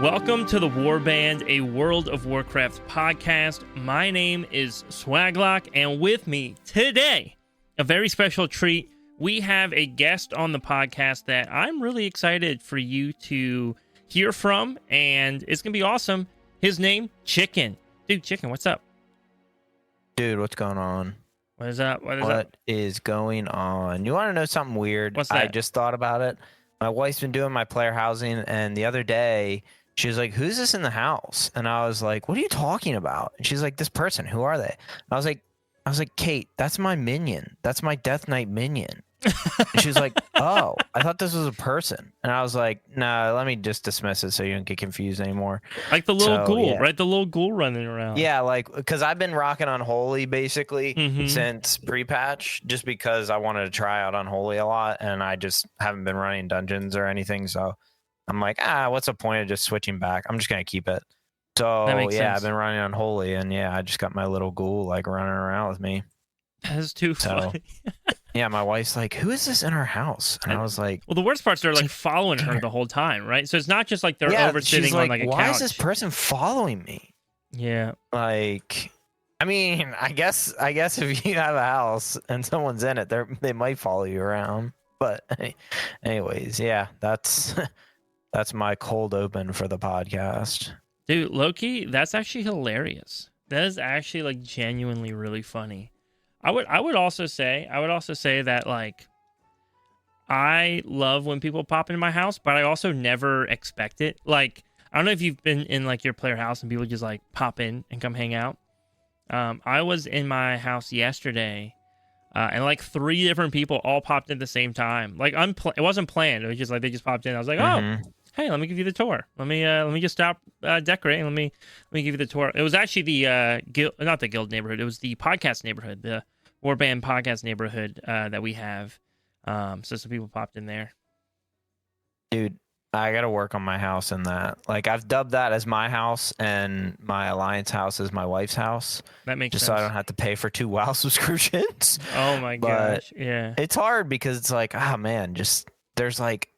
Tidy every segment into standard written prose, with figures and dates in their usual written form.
Welcome to the Warband, a World of Warcraft podcast. My name is Swaglock, and with me today, a very special treat. We have a guest on the podcast that I'm really excited for you to hear from, and it's going to be awesome. His name, Chicken. Dude, Chicken, what's up? Dude, what's going on? What is up? What is going on? You want to know something weird? What's that? I just thought about it. My wife's been doing my player housing, and the other day, she was like, "Who's this in the house?" And I was like, "What are you talking about?" And she's like, "This person. Who are they?" And I was like, "Kate, that's my minion. That's my Death Knight minion." And she was like, "Oh, I thought this was a person." And I was like, "No, let me just dismiss it so you don't get confused anymore." Like the little ghoul, yeah. right? The little ghoul running around. Yeah, like, because I've been rocking Unholy basically since pre-patch, just because I wanted to try out Unholy a lot, and I just haven't been running dungeons or anything, so I'm like, what's the point of just switching back? I'm just going to keep it. So, yeah, I've been running Unholy, and yeah, I just got my little ghoul, like, running around with me. That's too funny. Yeah, my wife's like, "Who is this in our house?" And I was like, well, the worst part's they're like following her the whole time, right? So it's not just like they're over sitting on like a couch. Why is this person following me? Yeah. Like, I mean, I guess if you have a house and someone's in it, they might follow you around. But anyways, yeah, that's my cold open for the podcast. Dude, Loki, that's actually hilarious. That is actually like genuinely really funny. I would also say that, like, I love when people pop into my house, but I also never expect it. Like, I don't know if you've been in like your player house and people just like pop in and come hang out. I was in my house yesterday, and like 3 different people all popped in at the same time. Like, it wasn't planned. It was just like they just popped in. I was like, oh, hey, let me give you the tour. Let me just stop decorating. Let me give you the tour. It was actually the not the guild neighborhood. It was the podcast neighborhood, the Warband podcast neighborhood that we have. So some people popped in there. Dude, I got to work on my house in that. Like, I've dubbed that as my house, and my Alliance house is my wife's house. That makes sense. Just so I don't have to pay for 2 WoW subscriptions. Oh my gosh, yeah. It's hard because it's like, man, there's like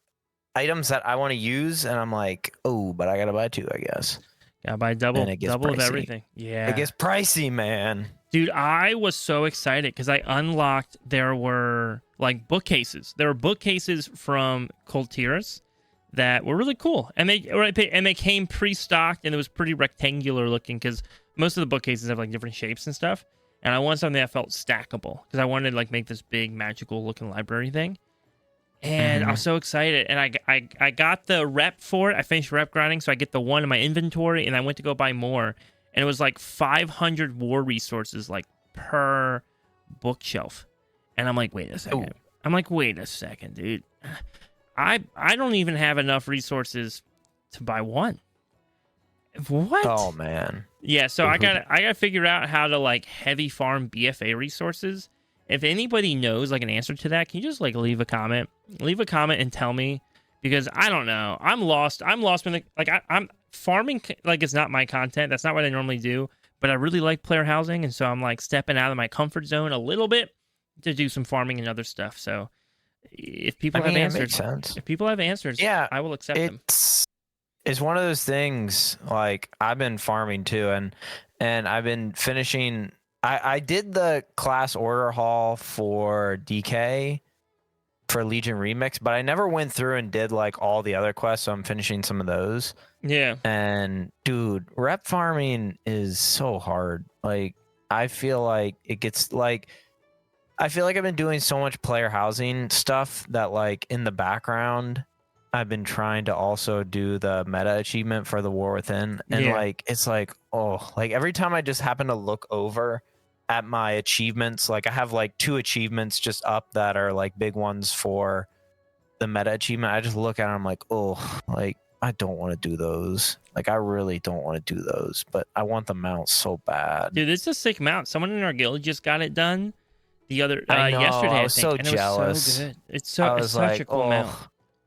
items that I want to use, and I'm like, oh, but I gotta buy 2, I guess. Gotta buy double pricey. Of everything. Yeah, it gets pricey, man. Dude, I was so excited because I unlocked. There were like bookcases. There were bookcases from Coltiris that were really cool, and they came pre-stocked, and it was pretty rectangular looking because most of the bookcases have like different shapes and stuff. And I wanted something that felt stackable because I wanted to like make this big magical looking library thing. And I was so excited, and I got the rep for it. I finished rep grinding, so I get the 1 in my inventory, and I went to go buy more, and it was like 500 war resources like per bookshelf. And I'm like, wait a second. Ooh. I'm like, wait a second, dude. I don't even have enough resources to buy 1. What? Oh man. Yeah, so I gotta figure out how to like heavy farm BFA resources. If anybody knows like an answer to that, can you just like leave a comment and tell me, because I don't know. I'm lost when I'm farming, like, it's not my content. That's not what I normally do, but I really like player housing, and so I'm like stepping out of my comfort zone a little bit to do some farming and other stuff. So if people have answers, yeah, I will accept them. It's one of those things, like, I've been farming too, and I've been finishing. I did the class order haul for DK for Legion Remix, but I never went through and did like all the other quests, so I'm finishing some of those. Yeah. And dude, rep farming is so hard. Like, I feel like I've been doing so much player housing stuff that, like, in the background, I've been trying to also do the meta achievement for the War Within. And like, it's like, like every time I just happen to look over at my achievements, like I have like 2 achievements just up that are like big ones for the meta achievement. I just look at it, I'm like, like, I don't want to do those. Like, I really don't want to do those, but I want the mount so bad. Dude, it's a sick mount. Someone in our guild just got it done the other I know, yesterday. I was so jealous. It was so good. It's such a cool mount.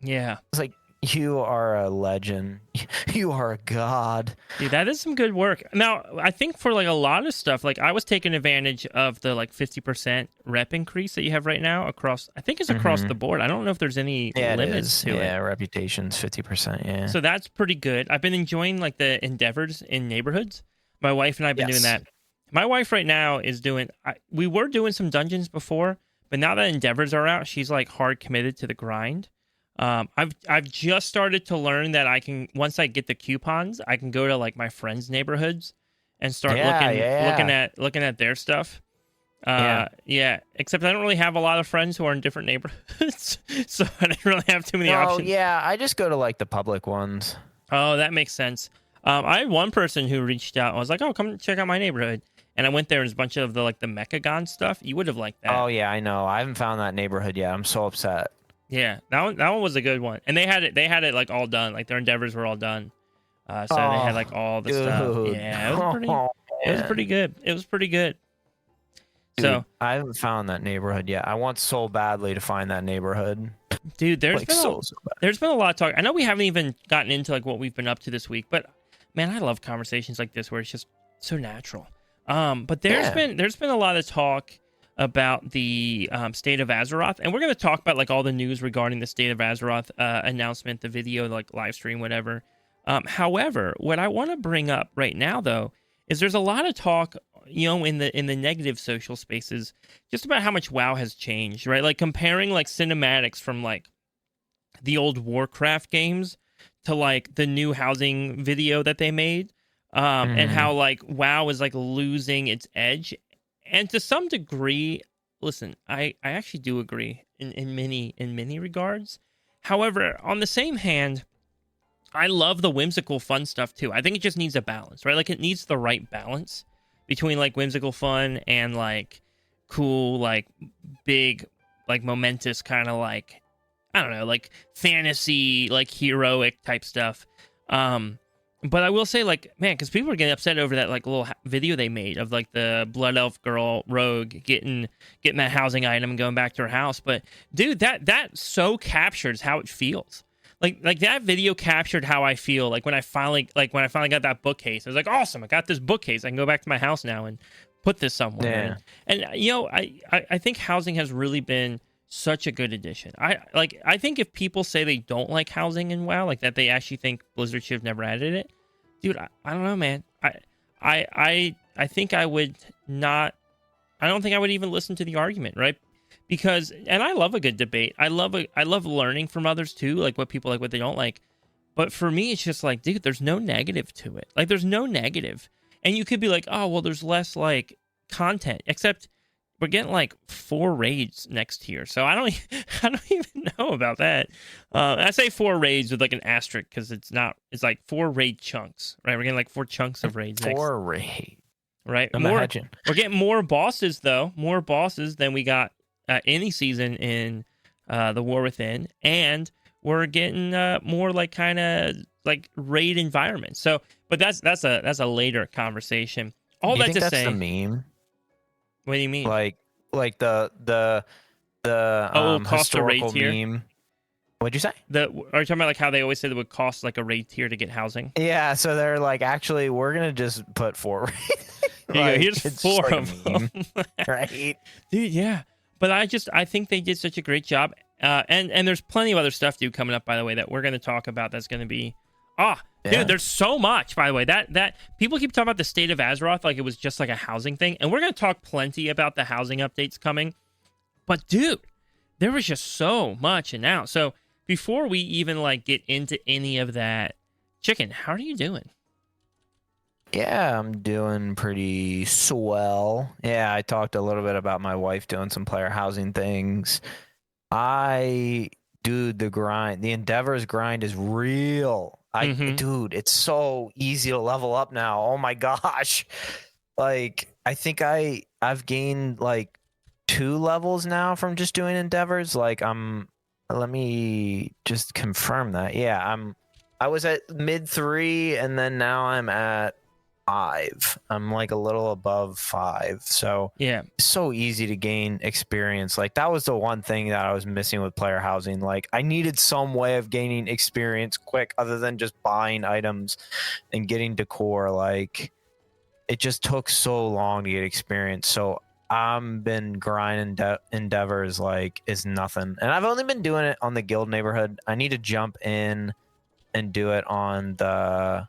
Yeah. It's like, You are a legend. You are a god. Dude, that is some good work. Now, I think for like a lot of stuff, like I was taking advantage of the like 50% rep increase that you have right now across, I think it's across the board. I don't know if there's any limits to it. Yeah, reputation's 50%. Yeah. So that's pretty good. I've been enjoying like the endeavors in neighborhoods. My wife and I have been doing that. My wife right now is doing, we were doing some dungeons before, but now that endeavors are out, she's like hard committed to the grind. I've just started to learn that I can, once I get the coupons, I can go to like my friends' neighborhoods and start looking at their stuff. Yeah. Except I don't really have a lot of friends who are in different neighborhoods, so I didn't really have too many options. Oh yeah, I just go to like the public ones. Oh, that makes sense. I had one person who reached out and was like, "Oh, come check out my neighborhood," and I went there. And there's a bunch of the like the Mechagon stuff. You would have liked that. Oh yeah, I know. I haven't found that neighborhood yet. I'm so upset. Yeah, that one was a good one, and they had it like all done, like their endeavors were all done, so they had like all the stuff. Yeah, it was pretty good. It was pretty good. Dude, so I haven't found that neighborhood yet. I want so badly to find that neighborhood. Dude, there's been a lot of talk. I know we haven't even gotten into like what we've been up to this week, but man, I love conversations like this where it's just so natural. But there's been a lot of talk about the state of Azeroth, and we're going to talk about like all the news regarding the state of Azeroth announcement, the video, like live stream, whatever. However, what I want to bring up right now though is there's a lot of talk, you know, in the negative social spaces, just about how much WoW has changed, right? Like comparing like cinematics from like the old Warcraft games to like the new housing video that they made, and how like WoW is like losing its edge. And to some degree, listen, I actually do agree in many regards. However, on the same hand, I love the whimsical fun stuff too. I think it just needs a balance, right? Like it needs the right balance between like whimsical fun and like cool, like big, like momentous kind of like, I don't know, like fantasy, like heroic type stuff. But I will say, like, man, because people are getting upset over that like little video they made of like the Blood Elf girl rogue getting that housing item and going back to her house. But dude, that so captures how it feels. Like that video captured how I feel. Like when I finally got that bookcase, I was like, awesome! I got this bookcase. I can go back to my house now and put this somewhere. Yeah. And you know, I think housing has really been such a good addition. I think if people say they don't like housing in WoW, like that they actually think Blizzard should have never added it, dude, I don't know, man. I think I would not. I don't think I would even listen to the argument, right? Because, and I love a good debate. I love learning from others too, like what people like, what they don't like. But for me, it's just like, dude, there's no negative to it. Like, there's no negative. And you could be like, oh, well, there's less like content, except we're getting like 4 raids next year. So I don't even know about that. I say 4 raids with like an asterisk because it's like 4 raid chunks, right? We're getting like 4 chunks of raids. 4 raids. Right. Imagine. We're getting more bosses though, more bosses than we got any season in the War Within, and we're getting more like kind of like raid environments. So, but that's a later conversation. All that to say, that's the meme. What do you mean? Like the cost a raid tier? Meme. What'd you say? Are you talking about like how they always said it would cost like a raid tier to get housing? Yeah, so they're like, actually, we're gonna just put 4 raids. Like, here's 4 of them, right? Dude, yeah. But I think they did such a great job. And there's plenty of other stuff, dude, coming up, by the way, that we're going to talk about. That's going to be, dude, there's so much, by the way, that people keep talking about the state of Azeroth like it was just like a housing thing. And we're going to talk plenty about the housing updates coming. But dude, there was just so much announced. So before we even like get into any of that, Chicken, how are you doing? Yeah, I'm doing pretty swell. Yeah, I talked a little bit about my wife doing some player housing things. Dude, the grind, the Endeavors grind is real. Dude, it's so easy to level up now. Oh my gosh. Like, I think I've gained like 2 levels now from just doing Endeavors. Like, let me just confirm that. Yeah, I was at mid 3 and then now I'm at 5. I'm like a little above 5. So Yeah. it's so easy to gain experience. Like that was the one thing that I was missing with player housing. Like I needed some way of gaining experience quick other than just buying items and getting decor. Like it just took so long to get experience. So I've been grinding endeavors like is nothing. And I've only been doing it on the guild neighborhood. I need to jump in and do it on the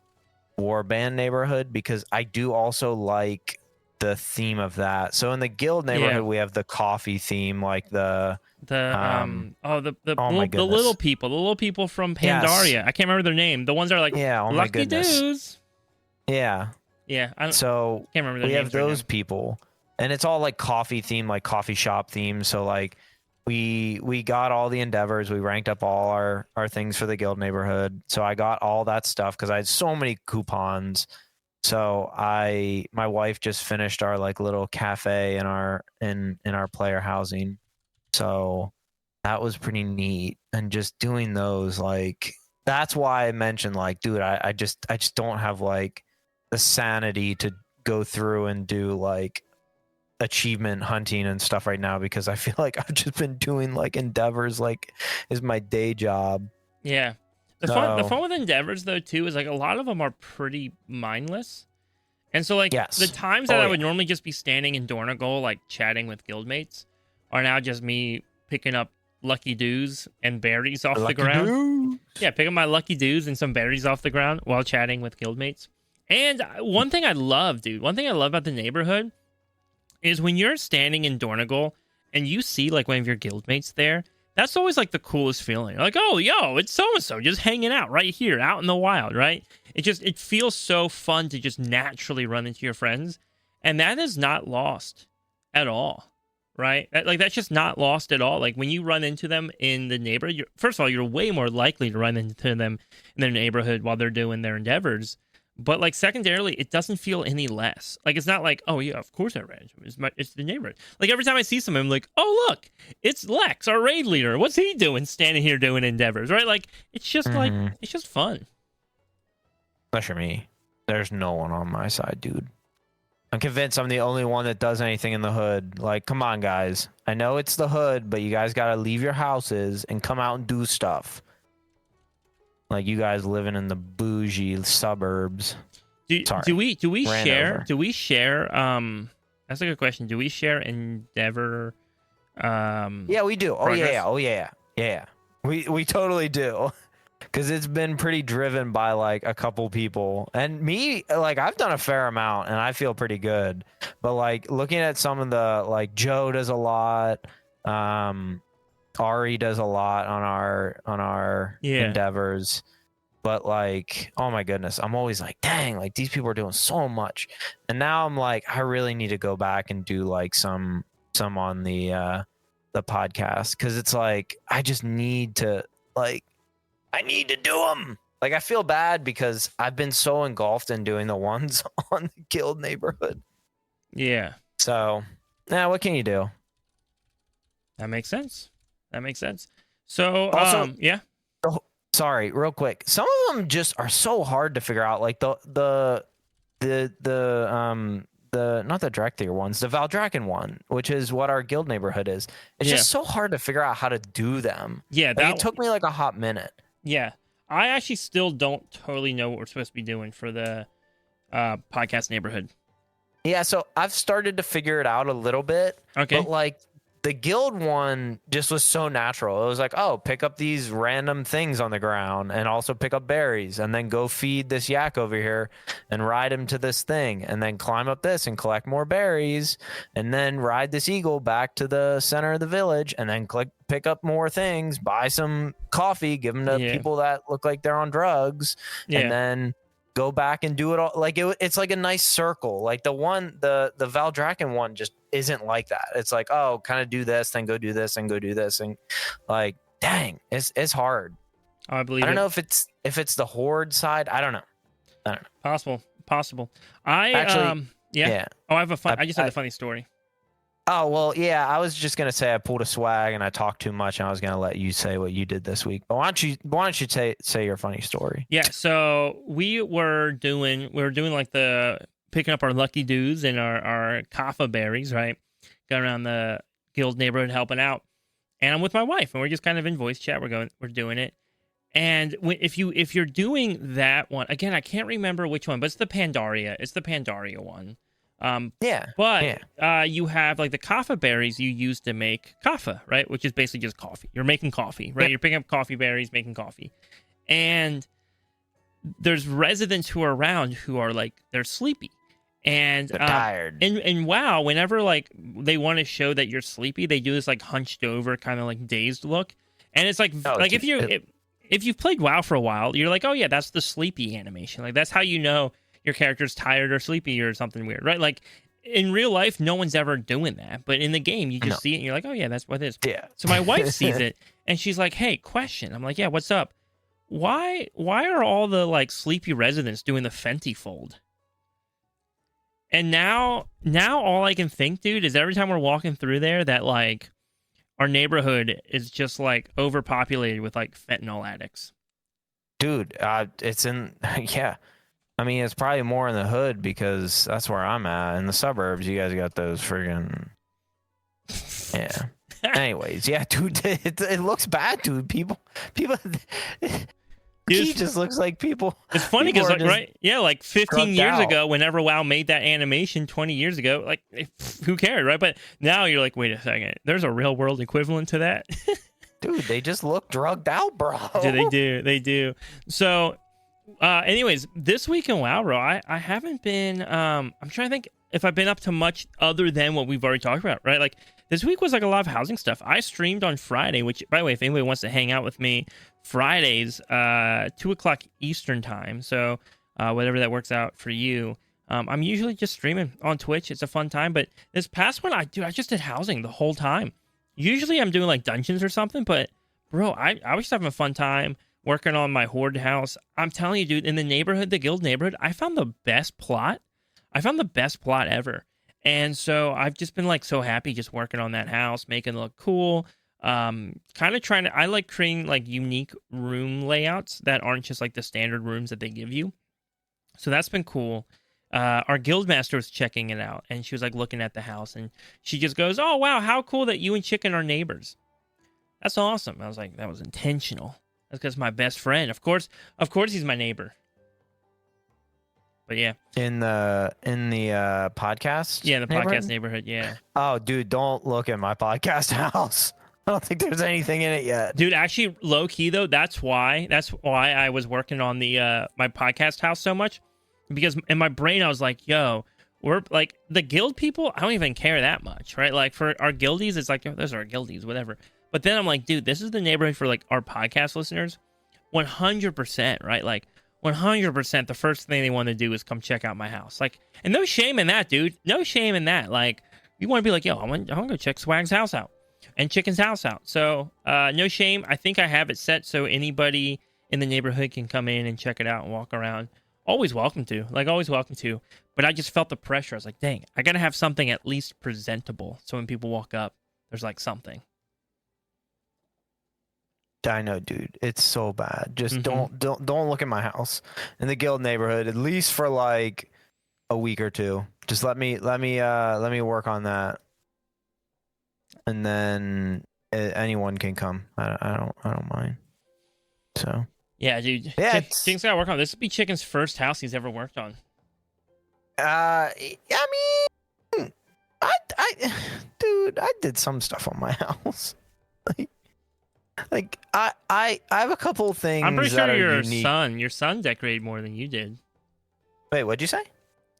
Warband neighborhood because I do also like the theme of that. So in the guild neighborhood, we have the coffee theme, like the oh my the little goodness, people from Pandaria. I can't remember their name. The ones that are like yeah, oh my lucky goodness, dudes. yeah, Yeah. so can't remember their we names have those people, and it's all like coffee theme, like coffee shop theme. So like we got all the endeavors, we ranked up all our things for the guild neighborhood. So I got all that stuff because I had so many coupons. So my wife just finished our like little cafe in our player housing. So that was pretty neat. And just doing those, like that's why I mentioned like, dude, I just don't have like the sanity to go through and do like achievement hunting and stuff right now because I feel like I've just been doing like endeavors like is my day job. Yeah. The fun with endeavors though too is like a lot of them are pretty mindless. And so like the times that I would normally just be standing in Dornagold like chatting with guildmates are now just me picking up lucky dews and berries off the ground. Yeah, pick up my lucky dews and some berries off the ground while chatting with guildmates. And one thing I love about the neighborhood is when you're standing in Dornagold and you see like one of your guildmates there, that's always like the coolest feeling. Like, oh, yo, it's so-and-so just hanging out right here out in the wild, right? It feels so fun to just naturally run into your friends. And that is not lost at all, right? Like that's just not lost at all. Like when you run into them in the neighborhood, first of all, you're way more likely to run into them in their neighborhood while they're doing their endeavors. But like secondarily, it doesn't feel any less. Like it's not like, oh yeah, of course I ran into him. It's the neighborhood. Like every time I see someone, I'm like, oh look, it's Lex, our raid leader. What's he doing, standing here doing endeavors, right? Like it's just like it's just fun. Especially me. There's no one on my side, dude. I'm convinced I'm the only one that does anything in the hood. Like, come on, guys. I know it's the hood, but you guys gotta leave your houses and come out and do stuff. Like you guys living in the bougie suburbs. Do we share? Do we share? That's a good question. Do we share endeavor? Yeah, we do. Progress? Oh yeah. We totally do. Because it's been pretty driven by like a couple people and me. Like I've done a fair amount and I feel pretty good. But like looking at some of the like Joe does a lot. Ari does a lot on our endeavors, but like, oh my goodness, I'm always like, dang, like these people are doing so much, and now I'm like, I really need to go back and do like some on the podcast because it's like I just need to I need to do them. Like I feel bad because I've been so engulfed in doing the ones on the guild neighborhood. Yeah. So, what can you do? That makes sense. So, also, yeah. Sorry, real quick. Some of them just are so hard to figure out. Like the not the Drekthir ones, the Valdraken one, which is what our guild neighborhood is. It's just so hard to figure out how to do them. Yeah, like, it took me like a hot minute. Yeah, I actually still don't totally know what we're supposed to be doing for the podcast neighborhood. Yeah, so I've started to figure it out a little bit. Okay, but like the guild one just was so natural. It was like, oh, pick up these random things on the ground and also pick up berries and then go feed this yak over here and ride him to this thing and then climb up this and collect more berries and then ride this eagle back to the center of the village and then pick up more things, buy some coffee, give them to people that look like they're on drugs, and then go back and do it all. Like it's like a nice circle. Like the Valdraken one just isn't like that. It's like, oh, kind of do this, then go do this, and go do this, and like, dang, it's hard. I believe. I don't know if it's the horde side. I don't know. Possible. I actually, yeah. Oh, I have I just had a funny story. Oh, well, yeah, I was just gonna say I pulled a swag and I talked too much, and I was gonna let you say what you did this week. But why don't you say your funny story? Yeah, so we were doing like the picking up our lucky dudes and our kaffa berries, right? Going around the guild neighborhood helping out. And I'm with my wife, and we're just kind of in voice chat. We're doing it. And if you're doing that one again, I can't remember which one, but it's the Pandaria. It's the Pandaria one. Yeah. But Yeah. you have like the kaffa berries you use to make kaffa, right? Which is basically just coffee. You're making coffee, right? Yep. You're picking up coffee berries, making coffee, and there's residents who are around who are like they're sleepy, and They're tired. and WoW, whenever like they want to show that you're sleepy, they do this like hunched over kind of like dazed look, and it's like like if you've played WoW for a while, you're like, oh yeah, that's the sleepy animation. Like that's how you know your character's tired or sleepy or something weird, right? Like in real life, no one's ever doing that, but in the game, you just see it and you're like, oh yeah, that's what it is. Yeah. So my wife sees it and she's like, hey, question. I'm like, yeah, what's up? Why are all the like sleepy residents doing the Fenty fold? And now all I can think, dude, is every time we're walking through there that like our neighborhood is just like overpopulated with like fentanyl addicts. Dude, it's in yeah. I mean, it's probably more in the hood because that's where I'm at. In the suburbs, you guys got those friggin' yeah. Anyways, yeah, dude, it looks bad, dude. People, he just looks like people. It's funny because, like, right? Yeah, like 15 years out. ago, whenever WoW made that animation 20 years ago, like, who cared, right? But now you're like, wait a second, there's a real world equivalent to that. Dude, they just look drugged out, bro. They do. So, anyways, this week in WoW, bro, I haven't been. I'm trying to think if I've been up to much other than what we've already talked about, right? Like this week was like a lot of housing stuff. I streamed on Friday, which, by the way, if anybody wants to hang out with me, Fridays, 2:00 Eastern time. So whatever that works out for you. I'm usually just streaming on Twitch. It's a fun time. But this past one, I just did housing the whole time. Usually I'm doing like dungeons or something, but bro, I was just having a fun time working on my horde house. I'm telling you, dude, in the neighborhood, the guild neighborhood, I found the best plot. I found the best plot ever. And so I've just been like so happy just working on that house, making it look cool. Kind of trying to, I like creating like unique room layouts that aren't just like the standard rooms that they give you. So that's been cool. Our guild master was checking it out and she was like looking at the house and she just goes, oh, wow, how cool that you and Chicken are neighbors. That's awesome. I was like, that was intentional. That's because my best friend. Of course, he's my neighbor. But yeah, in the podcast. Yeah, the podcast neighborhood. Yeah. Oh, dude, don't look at my podcast house. I don't think there's anything in it yet. Dude, actually, low key though, that's why I was working on the my podcast house so much, because in my brain I was like, yo, we're like the guild people. I don't even care that much, right? Like for our guildies, it's like, oh, those are our guildies, whatever. But then I'm like, dude, this is the neighborhood for like our podcast listeners, 100%, right? Like 100%. The first thing they want to do is come check out my house. Like, and no shame in that, dude. No shame in that. Like, you want to be like, yo, I want to go check Swag's house out and Chicken's house out. So, no shame. I think I have it set so anybody in the neighborhood can come in and check it out and walk around. Always welcome to. Like, always welcome to. But I just felt the pressure. I was like, dang, I got to have something at least presentable. So when people walk up, there's like something. I know, dude. It's so bad. Just don't look at my house in the guild neighborhood, at least for like a week or two. Just let me work on that. And then anyone can come. I don't mind. So yeah, dude. Yeah, Chicken's gotta work on this. Would be Chicken's first house he's ever worked on. I mean, I did some stuff on my house. Like I have a couple things. I'm pretty sure your son decorated more than you did. Wait, what'd you say?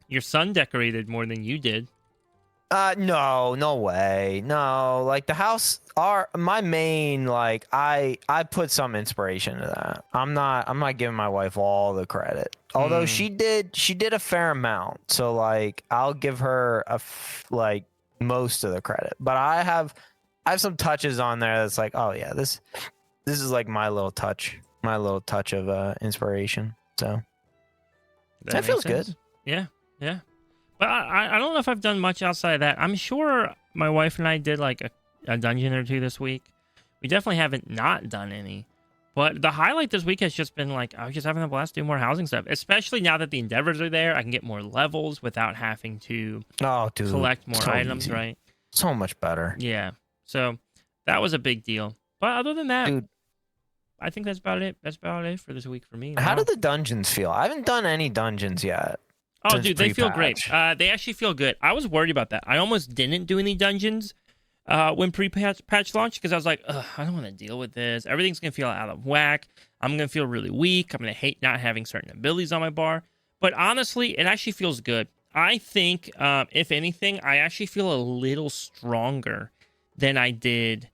Your son decorated more than you did. No way. No, like the house my main, like I put some inspiration to that. I'm not giving my wife all the credit. Although she did a fair amount. So like I'll give her like most of the credit. But I have some touches on there that's like, oh yeah, this is like my little touch of inspiration. So that feels good. Yeah. But I don't know if I've done much outside of that. I'm sure my wife and I did like a dungeon or two this week. We definitely haven't not done any. But the highlight this week has just been like, I was just having a blast doing more housing stuff. Especially now that the endeavors are there, I can get more levels without having to collect more items, easy. right? So much better. Yeah. So that was a big deal. But other than that, dude, I think that's about it. That's about it for this week for me. How do the dungeons feel? I haven't done any dungeons yet. Oh, dude, they feel great. They actually feel good. I was worried about that. I almost didn't do any dungeons when pre-patch launched because I was like, I don't want to deal with this. Everything's going to feel out of whack. I'm going to feel really weak. I'm going to hate not having certain abilities on my bar. But honestly, it actually feels good. I think, if anything, I actually feel a little stronger than I did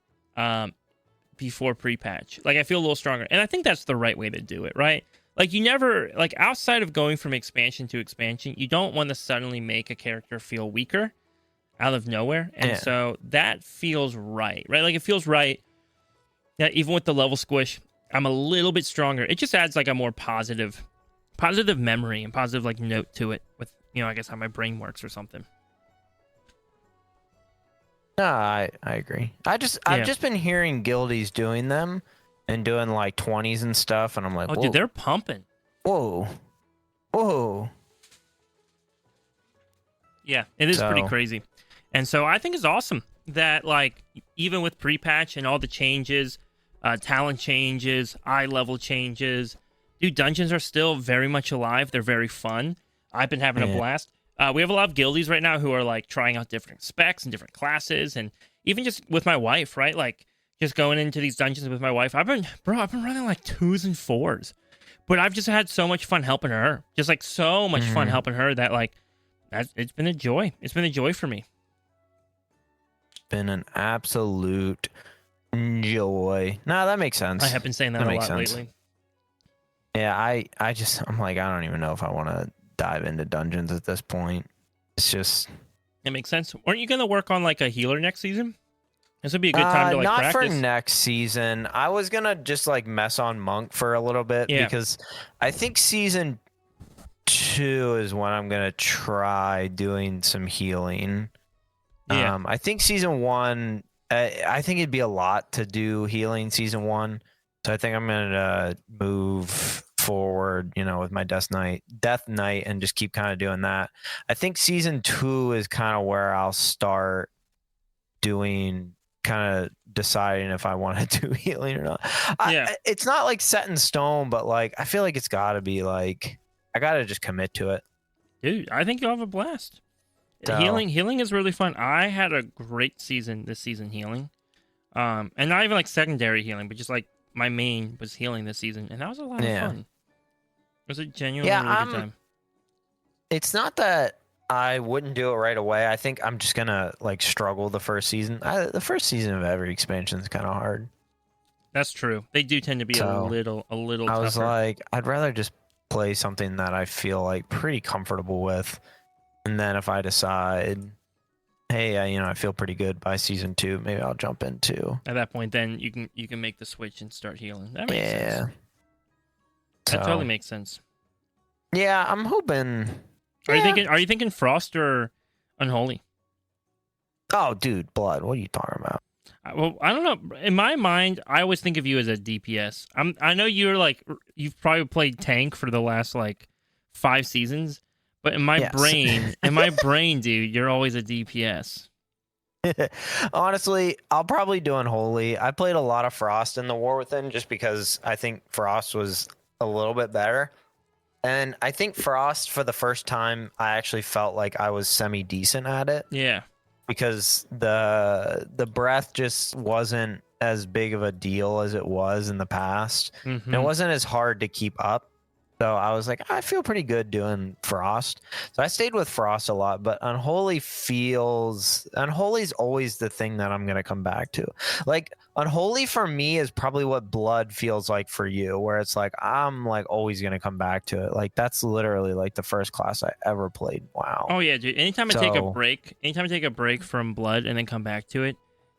before pre-patch. Like, I feel a little stronger. And I think that's the right way to do it, right? Like, you never, like, outside of going from expansion to expansion, you don't want to suddenly make a character feel weaker out of nowhere. And so that feels right? Like, it feels right that even with the level squish, I'm a little bit stronger. It just adds, like, a more positive memory and positive, like, note to it with, I guess how my brain works or something. No, I agree. I've just been hearing guildies doing them and doing like 20s and stuff, and I'm like, oh, dude, they're pumping. Whoa. Yeah, it is pretty crazy. And so I think it's awesome that, like, even with pre-patch and all the changes, talent changes, eye level changes, dude, dungeons are still very much alive. They're very fun. I've been having a blast. We have a lot of guildies right now who are, like, trying out different specs and different classes, and even just with my wife, right? Like, just going into these dungeons with my wife. I've been running, like, 2s and 4s. But I've just had so much fun helping her. Just, like, so much fun helping her that, like, it's been a joy. It's been a joy for me. Been an absolute joy. No, that makes sense. I have been saying that a lot lately. Yeah, I'm like, I don't even know if I want to dive into dungeons at this point. It's just... It makes sense. Weren't you going to work on, like, a healer next season? This would be a good time to, like, not practice. for next season. I was going to just, like, mess on Monk for a little bit because I think season 2 is when I'm going to try doing some healing. Yeah. I think season 1, I think it'd be a lot to do healing season 1. So I think I'm going to move forward, with my Death Knight and just keep kind of doing that. I think season 2 is kind of where I'll start doing, kind of deciding if I want to do healing or not. It's not like set in stone, but like I feel like it's got to be like I got to just commit to it. Dude, I think you'll have a blast. So, healing is really fun. I had a great season this season healing. And not even like secondary healing, but just like my main was healing this season, and that was a lot of fun. It was a genuinely really good time. It's not that I wouldn't do it right away. I think I'm just gonna like struggle the first season. The first season of every expansion is kind of hard. That's true. They do tend to be a little tougher. I was like, I'd rather just play something that I feel like pretty comfortable with, and then if I decide, hey, I feel pretty good by season 2, maybe I'll jump into. At that point, then you can make the switch and start healing. That makes sense. That totally makes sense. Yeah, I'm hoping. Are you thinking Frost or Unholy? Oh, dude, Blood. What are you talking about? Well, I don't know. In my mind, I always think of you as a DPS. I know you're like you've probably played tank for the last like 5 seasons, but in my brain, dude, you're always a DPS. Honestly, I'll probably do Unholy. I played a lot of Frost in the War Within just because I think Frost was a little bit better. And I think Frost, for the first time, I actually felt like I was semi-decent at it. Yeah. Because the breath just wasn't as big of a deal as it was in the past. Mm-hmm. It wasn't as hard to keep up. So I was like, I feel pretty good doing Frost. So I stayed with Frost a lot, but Unholy's always the thing that I'm going to come back to. Like, Unholy for me is probably what Blood feels like for you, where it's like, I'm like always going to come back to it. Like, that's literally like the first class I ever played. Wow. Oh yeah, dude. Anytime I take a break from Blood and then come back to it,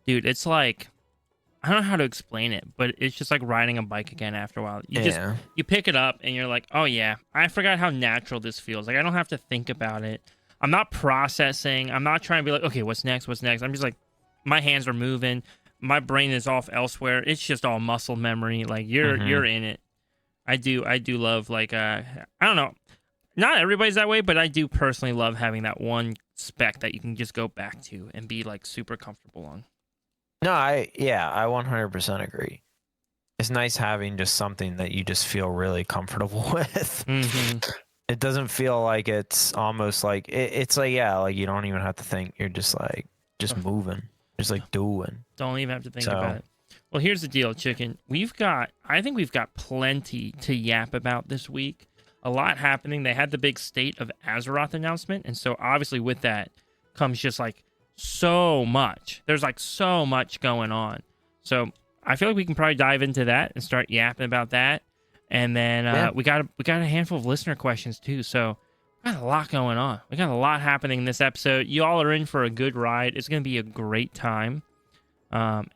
dude, it's like, I don't know how to explain it, but it's just like riding a bike again after a while. You pick it up and you're like, oh yeah, I forgot how natural this feels. Like, I don't have to think about it. I'm not processing. I'm not trying to be like, okay, what's next? What's next? I'm just like, my hands are moving. My brain is off elsewhere. It's just all muscle memory. Like you're in it. I do love like I don't know. Not everybody's that way, but I do personally love having that one spec that you can just go back to and be like super comfortable on. No, I 100% agree. It's nice having just something that you just feel really comfortable with. Mm-hmm. It doesn't feel like it's almost like it's like, yeah, like you don't even have to think. You're just like moving, just like doing. Don't even have to think about it. Well, here's the deal, Chicken. I think we've got plenty to yap about this week. A lot happening. They had the big State of Azeroth announcement, and so obviously with that comes just like so much. There's like so much going on. So I feel like we can probably dive into that and start yapping about that. And then we got a handful of listener questions too. So we got a lot going on. We got a lot happening in this episode. You all are in for a good ride. It's going to be a great time. I'm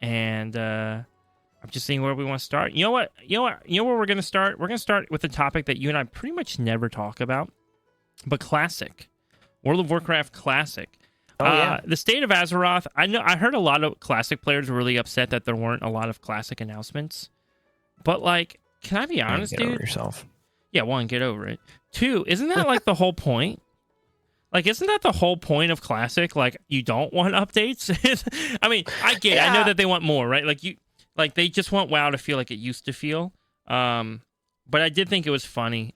just seeing where we want to start. You know what? Where we're going to start? We're going to start with a topic that you and I pretty much never talk about, but Classic. World of Warcraft Classic. The State of Azeroth. I heard a lot of Classic players were really upset that there weren't a lot of Classic announcements. But like, can I be honest, dude? Get over yourself. Yeah, one, get over it. Two, isn't that like the whole point? Like, isn't that the whole point of Classic? Like, you don't want updates? I mean, I get it. I know that they want more, right? Like they just want WoW to feel like it used to feel. But I did think it was funny.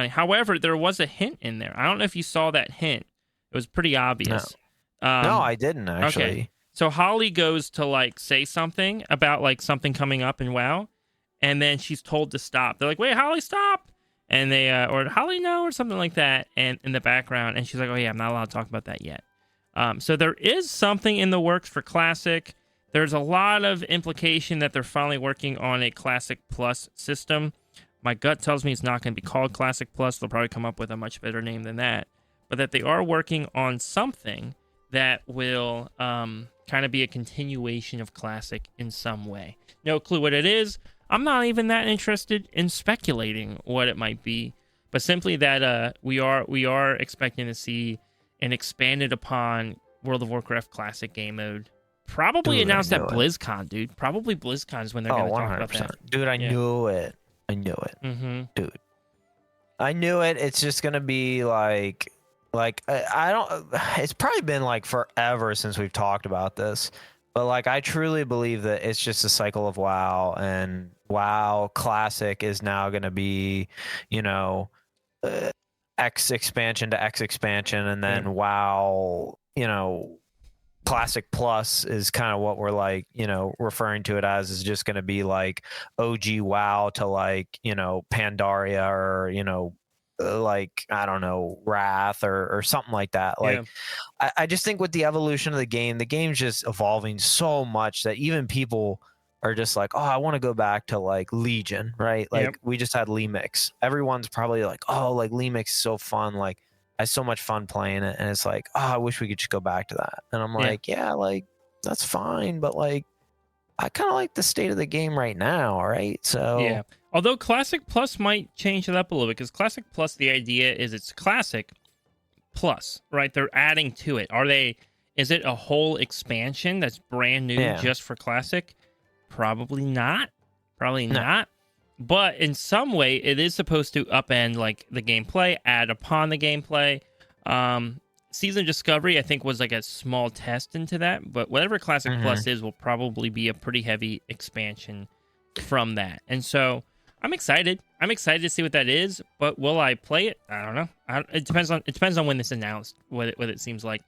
However, there was a hint in there. I don't know if you saw that hint. It was pretty obvious. No, I didn't actually. Okay. So Holly goes to like say something about like something coming up in WoW, and then she's told to stop. They're like, "Wait, Holly, stop!" And they or Holly, no, or something like that. And in the background, and she's like, "Oh yeah, I'm not allowed to talk about that yet." So there is something in the works for Classic. There's a lot of implication that they're finally working on a Classic Plus system. My gut tells me it's not going to be called Classic Plus. They'll probably come up with a much better name than that. But that they are working on something that will kind of be a continuation of Classic in some way. No clue what it is. I'm not even that interested in speculating what it might be, but simply that we are expecting to see an expanded upon World of Warcraft Classic game mode. Probably announced at BlizzCon, dude. Probably BlizzCon is when they're going to talk about that. Dude, I knew it. Mm-hmm. Dude, I knew it. It's just going to be like I don't. It's probably been like forever since we've talked about this, but like I truly believe that it's just a cycle of WoW, and WoW Classic is now going to be, X expansion to X expansion, and then WoW, Classic Plus is kind of what we're like, referring to it as, is just going to be like OG WoW to like, Pandaria or, like, I don't know, Wrath or something like that. Like, I just think with the evolution of the game's just evolving so much that even people are just like, oh, I want to go back to like Legion, right? Like we just had Lemix. Everyone's probably like, oh, like Lemix is so fun. Like, I had so much fun playing it, and it's like, oh, I wish we could just go back to that. And I'm like, yeah, like that's fine, but like I kind of like the state of the game right now, right? So although Classic Plus might change it up a little bit, because Classic Plus, the idea is it's Classic Plus, right? They're adding to it. Is it a whole expansion that's brand new just for Classic? Probably not. Not. But in some way, it is supposed to upend like the gameplay, add upon the gameplay. Season Discovery, I think, was like a small test into that. But whatever Classic Plus is will probably be a pretty heavy expansion from that. And so I'm excited. I'm excited to see what that is. But will I play it? I don't know. It depends on when it's announced. What it seems like.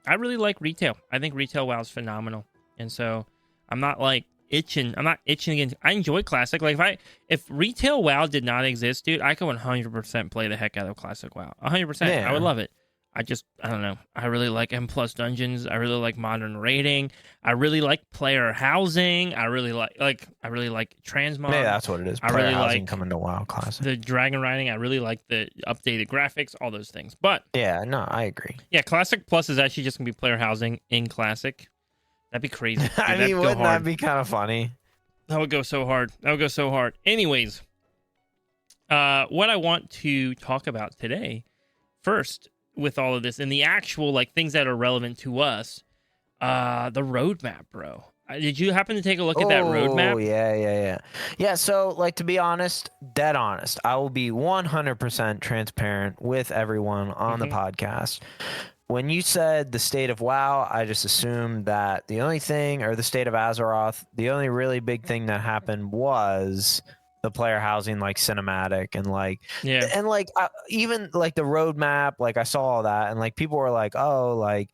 I really like retail. I think retail WoW is phenomenal. And so I'm not like itching. I'm not itching again. I enjoy Classic. Like if retail WoW did not exist, dude, I could 100% play the heck out of Classic WoW. 100%. I would love it. I don't know. I really like M+ dungeons. I really like modern raiding. I really like player housing. I really like transmog. Yeah, that's what it is. Player housing coming to WoW Classic. The dragon riding. I really like the updated graphics, all those things. But yeah, no, I agree. Yeah, Classic Plus is actually just gonna be player housing in Classic. That'd be crazy. Dude, I mean, wouldn't that be kind of funny? That would go so hard. Anyways, what I want to talk about today, first, with all of this and the actual like things that are relevant to us, the roadmap, bro. Did you happen to take a look at that roadmap? Oh, yeah. So, like, to be honest, dead honest, I will be 100% transparent with everyone on the podcast. When you said the state of WoW, I just assumed that the only thing, or the state of Azeroth, the only really big thing that happened was the player housing, like, cinematic, and like, even like the roadmap, like I saw all that, and like people were like, oh, like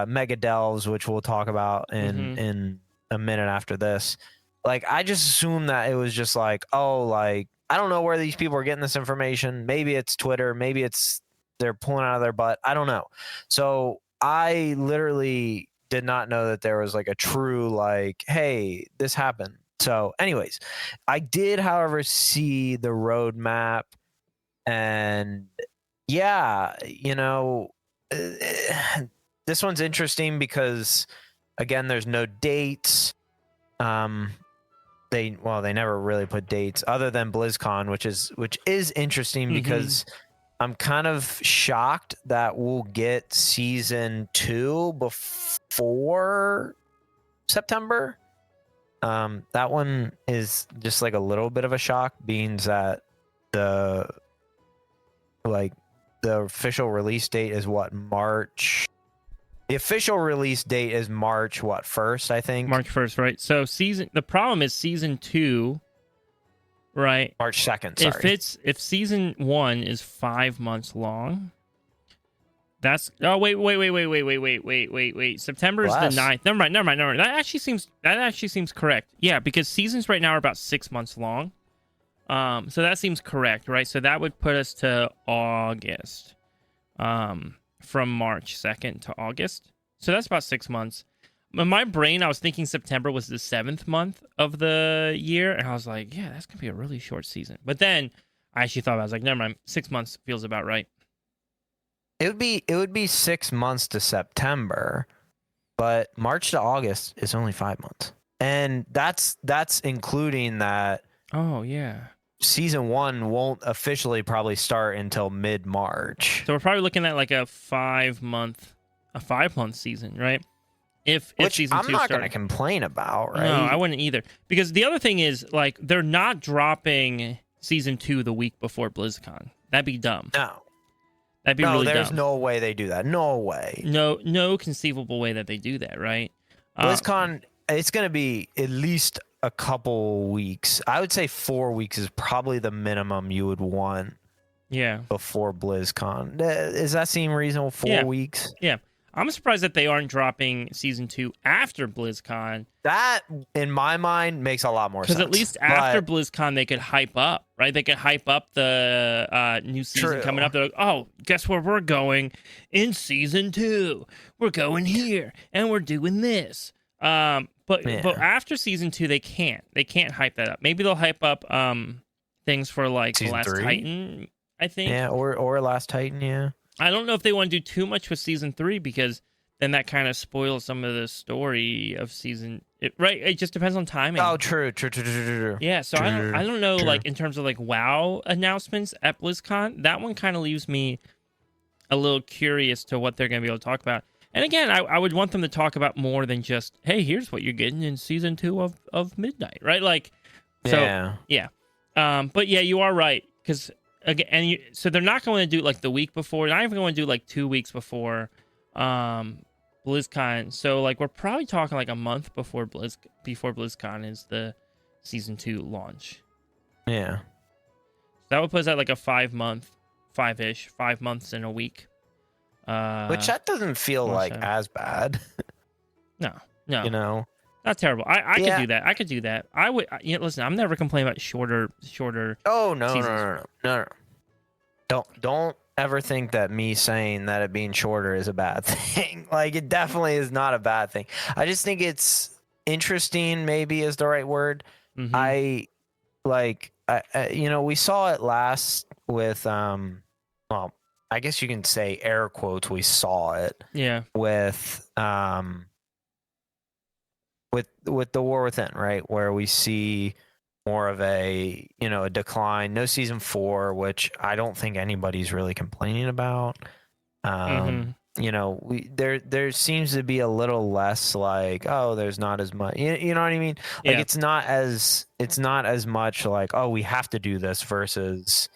mega delves, which we'll talk about in a minute after this. Like, I just assumed that it was just like, oh, like, I don't know where these people are getting this information. Maybe it's Twitter, maybe it's they're pulling out of their butt. I don't know. So I literally did not know that there was like a true like, hey, this happened. So anyways, I did, however, see the roadmap, and yeah, this one's interesting because, again, there's no dates. They never really put dates other than BlizzCon, which is interesting because I'm kind of shocked that we'll get season 2 before September. That one is just like a little bit of a shock, being that the official release date is what, March. The official release date is March 1st, I think. March 1st, right? So the problem is season 2, right? March 2nd, sorry. If season 1 is 5 months long, that's wait. September is the 9th. Never mind. That actually seems correct. Yeah, because seasons right now are about 6 months long. So that seems correct, right? So that would put us to August. From March 2nd to August. So that's about 6 months. In my brain, I was thinking September was the 7th month of the year. And I was like, yeah, that's going to be a really short season. But then I actually thought, I was like, never mind. 6 months feels about right. It would be 6 months to September, but March to August is only 5 months. And that's including that. Oh, yeah. Season 1 won't officially probably start until mid-March. So we're probably looking at like a 5 month season, right? If season 2 I'm not going to complain about, right? No, I wouldn't either. Because the other thing is, like, they're not dropping season 2 the week before BlizzCon. That'd be dumb. No. That'd be really dumb. There's no way they do that. No way. No conceivable way that they do that, right? BlizzCon, it's going to be at least a couple weeks. I would say 4 weeks is probably the minimum you would want. Yeah. Before BlizzCon. Does that seem reasonable? 4 weeks? Yeah. I'm surprised that they aren't dropping season 2 after BlizzCon. That, in my mind, makes a lot more sense. Because at least after BlizzCon, they could hype up, right? They could hype up the new season coming up. They're like, oh, guess where we're going in season 2? We're going here, and we're doing this. But after season 2, they can't hype that up. Maybe they'll hype up things for like season Last 3? Titan, I think. Yeah, or Last Titan, yeah. I don't know if they want to do too much with season 3 because then that kind of spoils some of the story of right? It just depends on timing. Oh, true. Yeah, so I don't know, like in terms of like WoW announcements at BlizzCon, that one kind of leaves me a little curious to what they're going to be able to talk about. And again, I would want them to talk about more than just, hey, here's what you're getting in season 2 of Midnight, right? Like, so yeah. But yeah, you are right, because again, so they're not going to do like the week before, not even going to do like 2 weeks before BlizzCon. So like we're probably talking like a month before BlizzCon is the season 2 launch. Yeah. That would put us at like a 5 months in a week. Which that doesn't feel like as bad. No. You know, not terrible. I could do that. I could do that. I would. Listen, I'm never complaining about shorter. Oh no. Don't ever think that me saying that it being shorter is a bad thing. Like, it definitely is not a bad thing. I just think it's interesting. Maybe is the right word. Mm-hmm. I we saw it last with well, I guess you can say air quotes. We saw it. Yeah. With the War Within, right, where we see more of a decline. No season 4, which I don't think anybody's really complaining about. Mm-hmm. You know, there seems to be a little less like, oh, there's not as much. You know what I mean? Like Yeah. it's not as much like, oh, we have to do this versus,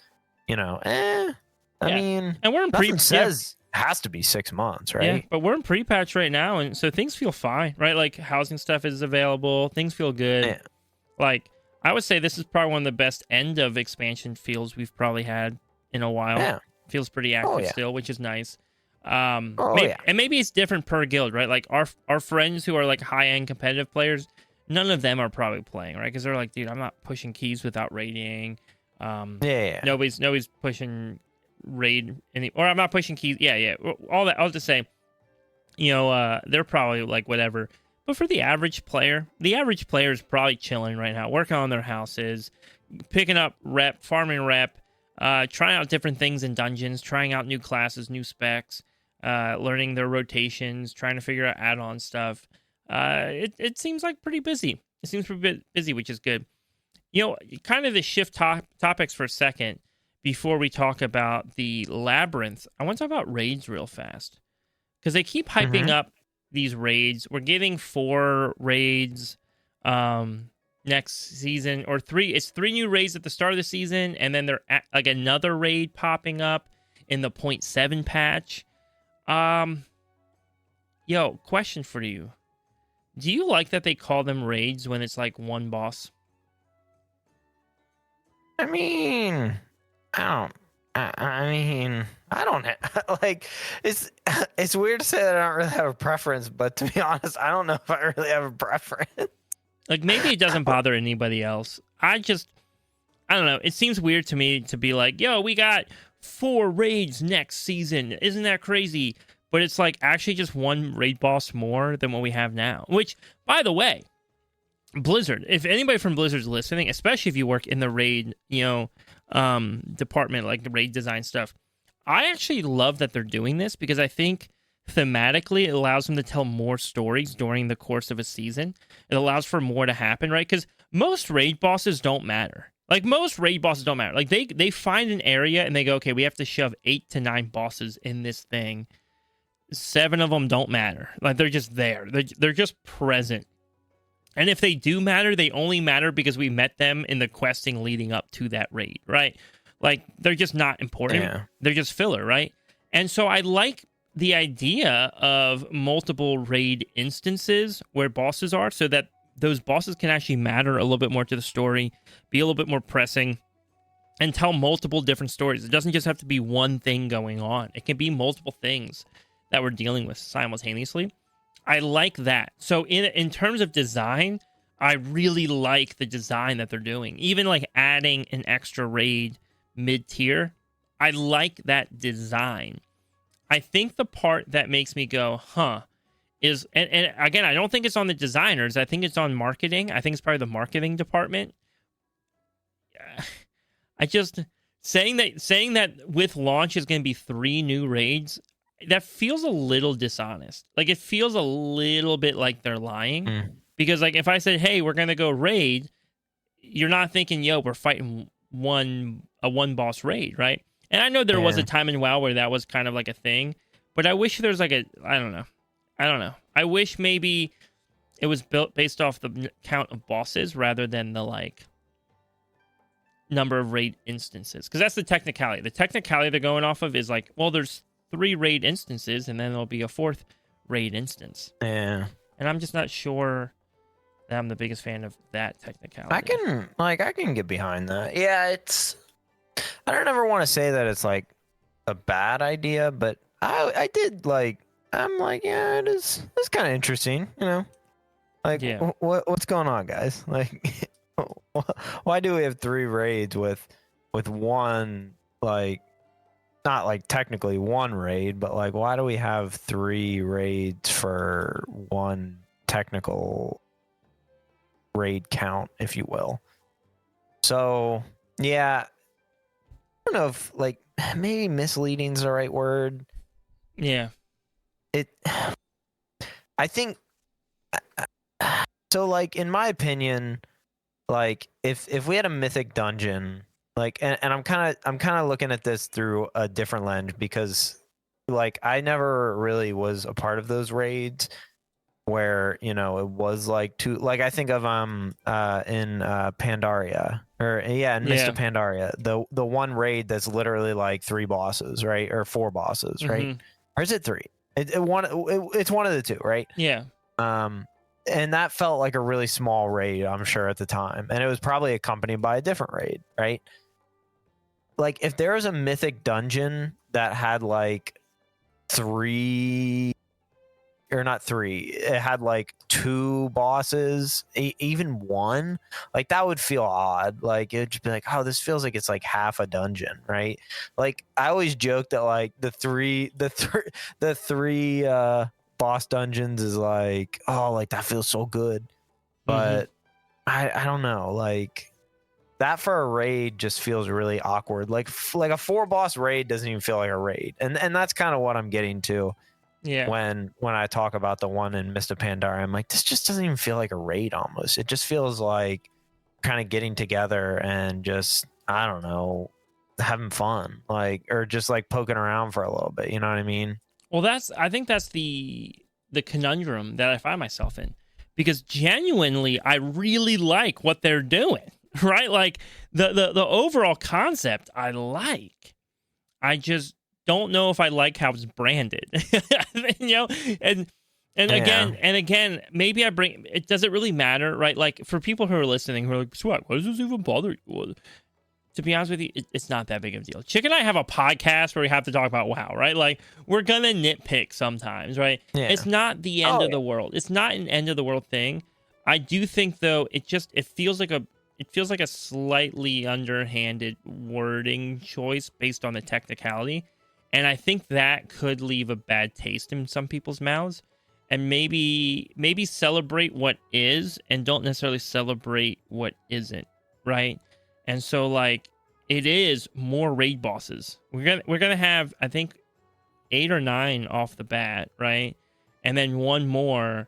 you know, I Yeah. mean, And we're in nothing says it has to be 6 months, right? Yeah, but we're in pre-patch right now, and so things feel fine, right? Like housing stuff is available, things feel good. Yeah. Like I would say this is probably one of the best end of expansion feels we've probably had in a while. Yeah. Feels pretty active still, which is nice. Maybe it's different per guild, right? Like our friends who are like high-end competitive players, none of them are probably playing, right? Because they're like, dude, I'm not pushing keys without raiding. Nobody's pushing raid or I'm not pushing keys. All that. I'll just say, they're probably like whatever. But for the average player is probably chilling right now, working on their houses, picking up rep, farming rep, trying out different things in dungeons, trying out new classes, new specs, learning their rotations, trying to figure out add-on stuff. It seems like pretty busy. It seems pretty busy, which is good. Kind of to shift topics for a second before we talk about the labyrinth. I want to talk about raids real fast because they keep hyping up these raids. We're getting 4 raids next season, or 3. It's 3 new raids at the start of the season, and then they're like another raid popping up in the 0.7 patch. Question for you: do you like that they call them raids when it's like one boss? I mean, I don't like. It's weird to say that I don't really have a preference, but to be honest, I don't know if I really have a preference. Like maybe it doesn't bother anybody else. I don't know. It seems weird to me to be like, yo, we got 4 raids next season. Isn't that crazy? But it's like actually just one raid boss more than what we have now. Which, by the way, Blizzard, if anybody from Blizzard's listening, especially if you work in the raid, department, like the raid design stuff, I actually love that they're doing this because I think thematically it allows them to tell more stories during the course of a season. It allows for more to happen, right? Because most raid bosses don't matter. Like they find an area and they go, okay, we have to shove 8 to 9 bosses in this thing. 7 of them don't matter. Like they're just there. They're just present. And if they do matter, they only matter because we met them in the questing leading up to that raid, right? Like, they're just not important. Yeah. They're just filler, right? And so I like the idea of multiple raid instances where bosses are so that those bosses can actually matter a little bit more to the story, be a little bit more pressing, and tell multiple different stories. It doesn't just have to be one thing going on. It can be multiple things that we're dealing with simultaneously. I like that. So in terms of design, I really like the design that they're doing. Even like adding an extra raid mid-tier, I like that design. I think the part that makes me go, is, and again, I don't think it's on the designers. I think it's on marketing. I think it's probably the marketing department. I just, saying that with launch is going to be 3 new raids, that feels a little dishonest. Like, it feels a little bit like they're lying. Because, like, if I said, hey, we're going to go raid, you're not thinking, yo, we're fighting a one-boss raid, right? And I know there was a time in WoW where that was kind of like a thing. But I wish there's like I don't know. I wish maybe it was built based off the count of bosses rather than the, like, number of raid instances. Because that's the technicality. The technicality they're going off of is like, well, there's 3 raid instances, and then there'll be a 4th raid instance. Yeah. And I'm just not sure that I'm the biggest fan of that technicality. I can get behind that. Yeah, I don't ever want to say that it's like a bad idea, but I did like, I'm like, yeah, it's kind of interesting, you know? Like, what's going on, guys? Like, why do we have 3 raids with one, like, not like technically one raid, but like, why do we have 3 raids for one technical raid count, if you will? So, yeah, I don't know if, like, maybe misleading is the right word. Yeah. I think, so, like, in my opinion, like, if we had a mythic dungeon, like, and I'm kind of looking at this through a different lens, because like I never really was a part of those raids where it was like two, like I think of in Pandaria, or yeah, in Mist Yeah. of Pandaria, the one raid that's literally like 3 bosses, right, or 4 bosses, right, Hmm. or is it 3? It's one of the two, right? Yeah. um and that felt like a really small raid, I'm sure, at the time, and it was probably accompanied by a different raid, right? Like if there was a mythic dungeon that had like 3, or not 3, it had like 2 bosses, even one, like that would feel odd. Like it'd just be like, oh, this feels like it's like half a dungeon, right? Like I always joke that like the three boss dungeons is like, oh, like that feels so good. Hmm. But I don't know, like that for a raid just feels really awkward. Like a 4 boss raid doesn't even feel like a raid, and that's kind of what I'm getting to Yeah. when I talk about the one in Mist of Pandaria. I'm like, this just doesn't even feel like a raid almost. It just feels like kind of getting together and just, I don't know, having fun, like, or just like poking around for a little bit. You know what I mean? Well, I think that's the conundrum that I find myself in, because genuinely I really like what they're doing, right? Like the overall concept I like. I just don't know if I like how it's branded. you know, and Yeah. and again, maybe I bring it. Does it really matter, right? Like for people who are listening, who are like, "Swag, why does this even bother you?" To be honest with you, it's not that big of a deal. Chick and I have a podcast where we have to talk about WoW, right? Like we're gonna nitpick sometimes, right? Yeah. It's not the end Oh of the world. It's not an end of the world thing. I do think though, it feels like a slightly underhanded wording choice based on the technicality, and I think that could leave a bad taste in some people's mouths. And maybe celebrate what is and don't necessarily celebrate what isn't, right? And so like it is more raid bosses. We're gonna have, I think, 8 or 9 off the bat, right? And then one more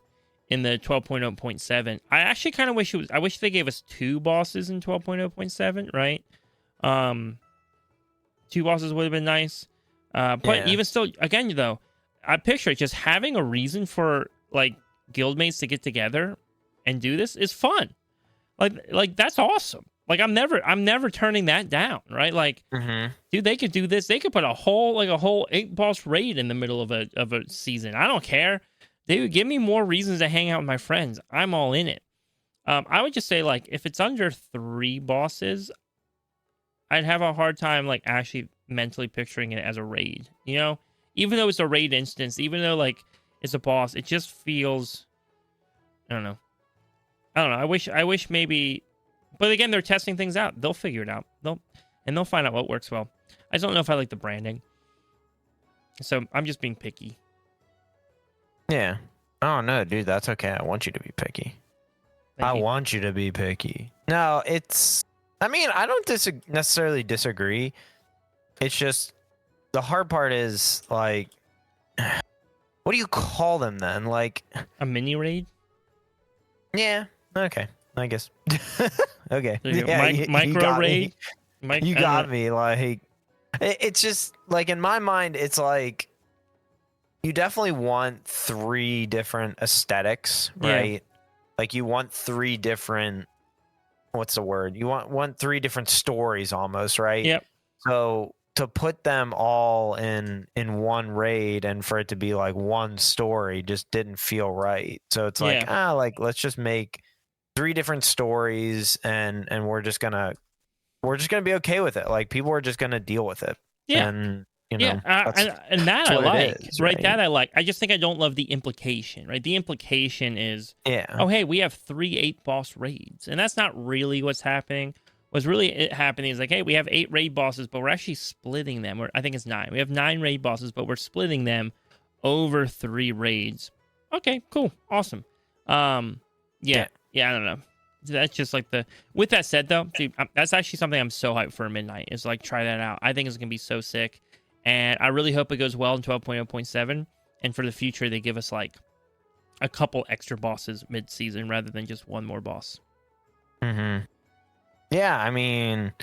in the 12.0.7. I actually kind of wish I wish they gave us 2 bosses in 12.0.7, right? Um 2 bosses would have been nice. But yeah. even still, again though, I picture it just having a reason for like guildmates to get together and do this is fun. Like that's awesome. Like I'm never turning that down, right? Like, Mm-hmm. dude, they could do this. They could put a whole 8 boss raid in the middle of a season. I don't care. They would give me more reasons to hang out with my friends. I'm all in it. I would just say like if it's under 3 bosses, I'd have a hard time like actually mentally picturing it as a raid. You know, even though it's a raid instance, even though like it's a boss, it just feels. I don't know. I don't know. I wish maybe, but again, they're testing things out. They'll figure it out. They'll find out what works well. I just don't know if I like the branding. So I'm just being picky. Yeah. Oh no, dude, that's okay. I want you to be picky. Thank you. Want you to be picky. No, it's. I mean, I don't necessarily disagree. It's just the hard part is like, what do you call them then? Like, A mini raid. yeah, okay, I guess. Okay, There you go. yeah, you Micro got raid. me. You I don't got know. me. Like, it's just like in my mind, it's like you definitely want 3 different aesthetics, Yeah. right? Like you want 3 different, what's the word? You want 3 different stories almost, right? Yep. So to put them all in one raid and for it to be like one story just didn't feel right. So it's like, Yeah. like let's just make 3 different stories, and we're just gonna be okay with it. Like people are just gonna deal with it, Yeah. and Yeah. that's And that I what it like, is, right? right? That I like. I just think I don't love the implication, right? The implication is, Yeah. oh, hey, we have 3 8 boss raids. And that's not really what's happening. What's really happening is like, hey, we have 8 raid bosses, but we're actually splitting them. I think it's 9. We have 9 raid bosses, but we're splitting them over 3 raids. Okay, cool. Awesome. Yeah. Yeah, I don't know. That's just like the. With that said, though, dude, that's actually something I'm so hyped for midnight. Is like try that out. I think it's gonna be so sick, and I really hope it goes well in 12.0.7. And for the future, they give us like a couple extra bosses mid-season rather than just one more boss. Mm-hmm. Yeah, I mean,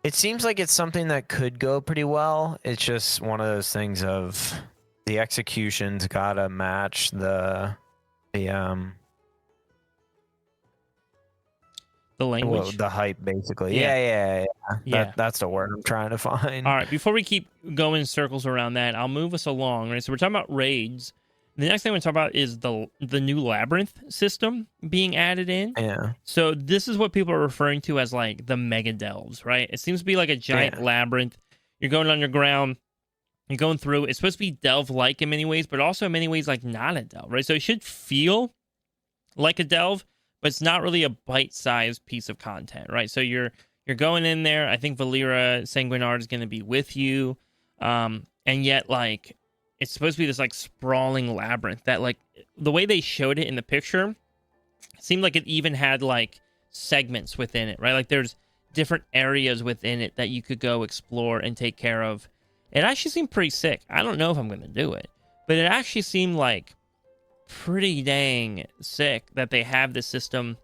It seems like it's something that could go pretty well. It's just one of those things of the execution's gotta match the language. the hype, basically. Yeah. Yeah. That's the word I'm trying to find. All right, before we keep going in circles around that, I'll move us along. Right, so we're talking about raids. The next thing we're talking about is the new labyrinth system being added in. Yeah. So this is what people are referring to as like the mega delves, right? It seems to be like a giant labyrinth. You're going underground. You're going through. It's supposed to be delve-like in many ways, but also in many ways like not a delve, right? So it should feel like a delve, but it's not really a bite-sized piece of content, right? So you're going in there. I think Valera Sanguinard is going to be with you, and yet like it's supposed to be this like sprawling labyrinth that like the way they showed it in the picture it seemed like it even had like segments within it, right? Like there's different areas within it that you could go explore and take care of. It actually seemed pretty sick. I don't know if I'm going to do it, but it actually seemed like pretty dang sick that they have this system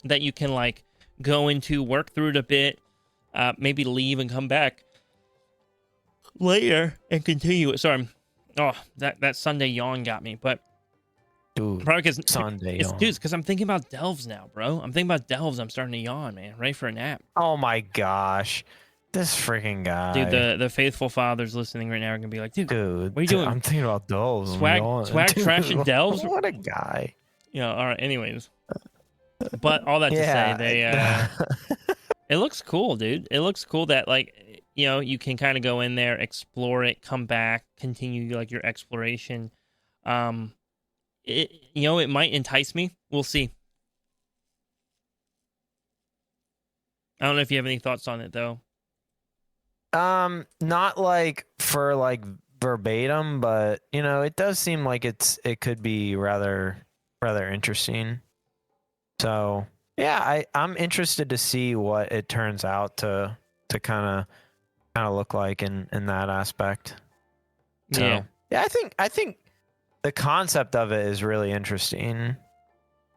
that you can like go into, work through it a bit, maybe leave and come back later and continue it. Sorry, that Sunday yawn got me, but dude, probably because Sunday yawn. Dude, because I'm thinking about delves now, bro. I'm thinking about delves. I'm starting to yawn, man. Ready for a nap. Oh my gosh, this freaking guy, dude. The faithful fathers listening right now are gonna be like, dude, what are you doing? I'm thinking about delves. Swag trash and delves. What a guy. Yeah. All right. Anyways, but all that to say, they it looks cool, dude. It looks cool that like you can kind of go in there, explore it, come back, continue like your exploration. It might entice me. We'll see. I don't know if you have any thoughts on it though. Not like for like verbatim, but it does seem like it could be rather interesting. So yeah, I'm interested to see what it turns out to kind of look like in that aspect. So, yeah, I think the concept of it is really interesting.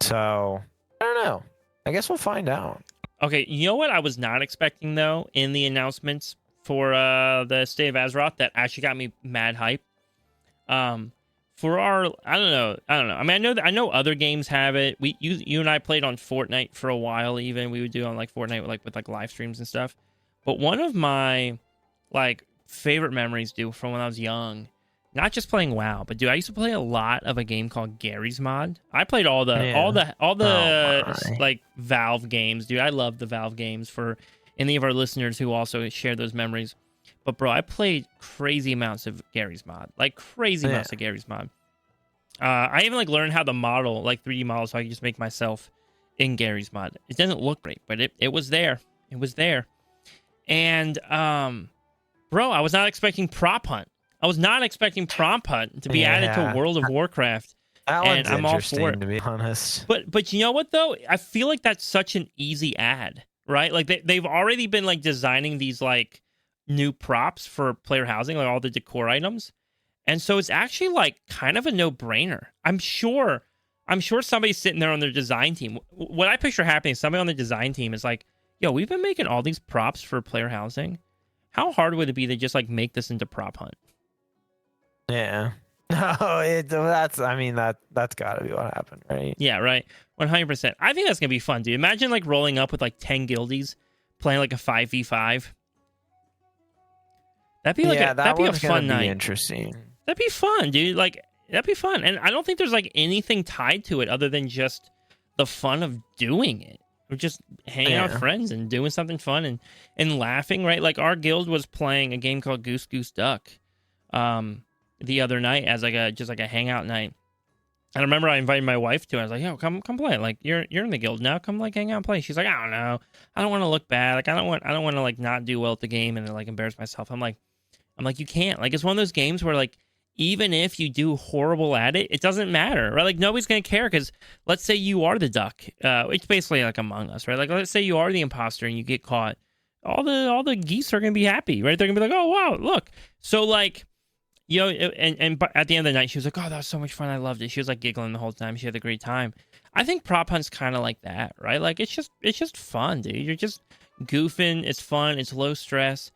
So I don't know. I guess we'll find out. Okay, you know what I was not expecting though in the announcements for the State of Azeroth that actually got me mad hype. For our, I don't know. I mean, I know other games have it. You and I played on Fortnite for a while. Even we would do on like Fortnite with live streams and stuff. But one of my like favorite memories, dude, from when I was young, not just playing WoW, but dude, I used to play a lot of a game called Gary's Mod. I played all the like Valve games, dude. I love the Valve games for any of our listeners who also share those memories. But bro, I played crazy amounts of Gary's Mod, like crazy amounts of Gary's Mod. I even like learned how to model like 3D models, so I could just make myself in Gary's Mod. It doesn't look great, but it was there. It was there. And bro, I was not expecting Prop Hunt. I was not expecting Prop Hunt to be added to World of Warcraft. And I'm all for it, to be honest. But you know what though? I feel like that's such an easy add, right? Like they've already been like designing these like new props for player housing, like all the decor items. And so it's actually like kind of a no-brainer. I'm sure somebody's sitting there on their design team. What I picture happening is somebody on the design team is like, yo, we've been making all these props for player housing. How hard would it be to just like make this into Prop Hunt? Yeah. No, that's gotta be what happened, right? Yeah, right. 100%. I think that's gonna be fun, dude. Imagine like rolling up with like 10 guildies, playing like a 5v5. That'd be like that'd be a fun night. Interesting. That'd be fun, dude. Like that'd be fun. And I don't think there's like anything tied to it other than just the fun of doing it. Or just hanging out with friends and doing something fun and laughing, right? Like our guild was playing a game called Goose Goose Duck the other night as like a hangout night. And I remember I invited my wife to it. I was like, yo, come play. Like you're in the guild now. Come like hang out and play. She's like, I don't know. I don't want to look bad. Like I don't want to like not do well at the game and then like embarrass myself. I'm like, you can't. Like it's one of those games where like even if you do horrible at it, it doesn't matter, right? Like nobody's gonna care because let's say you are the duck. It's basically like Among Us, right? Like let's say you are the imposter and you get caught. All the geese are gonna be happy, right? They're gonna be like, oh wow, look. So like, and at the end of the night, she was like, oh, that was so much fun. I loved it. She was like giggling the whole time. She had a great time. I think Prop Hunt's kind of like that, right? Like it's just fun, dude. You're just goofing. It's fun. It's low stress.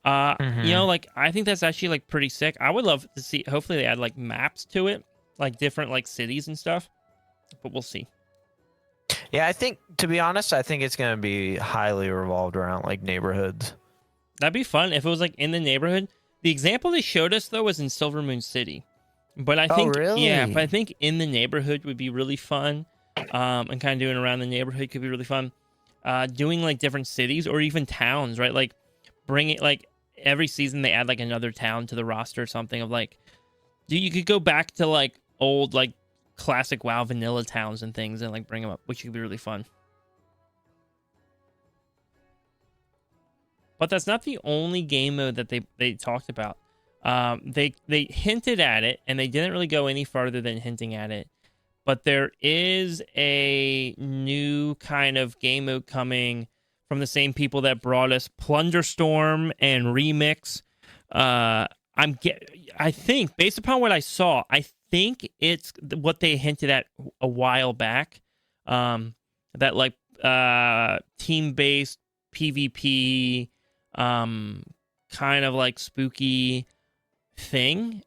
Like I think that's actually like pretty sick. I would love to see. Hopefully, they add like maps to it, like different like cities and stuff. But we'll see. Yeah, I think, to be honest, I think it's gonna be highly revolved around like neighborhoods. That'd be fun if it was like in the neighborhood. The example they showed us though was in Silver Moon City, but I think really? yeah, but I think in the neighborhood would be really fun. And kind of doing around the neighborhood could be really fun. Doing like different cities or even towns, right? Like bring it like every season they add like another town to the roster or something of like, dude, you could go back to like old like classic WoW vanilla towns and things and like bring them up, which could be really fun. But that's not the only game mode that they talked about. They hinted at it and they didn't really go any farther than hinting at it. But there is a new kind of game mode coming from the same people that brought us Plunderstorm and Remix. I think, based upon what I saw, I think it's what they hinted at a while back. That like team-based PvP, kind of like spooky thing.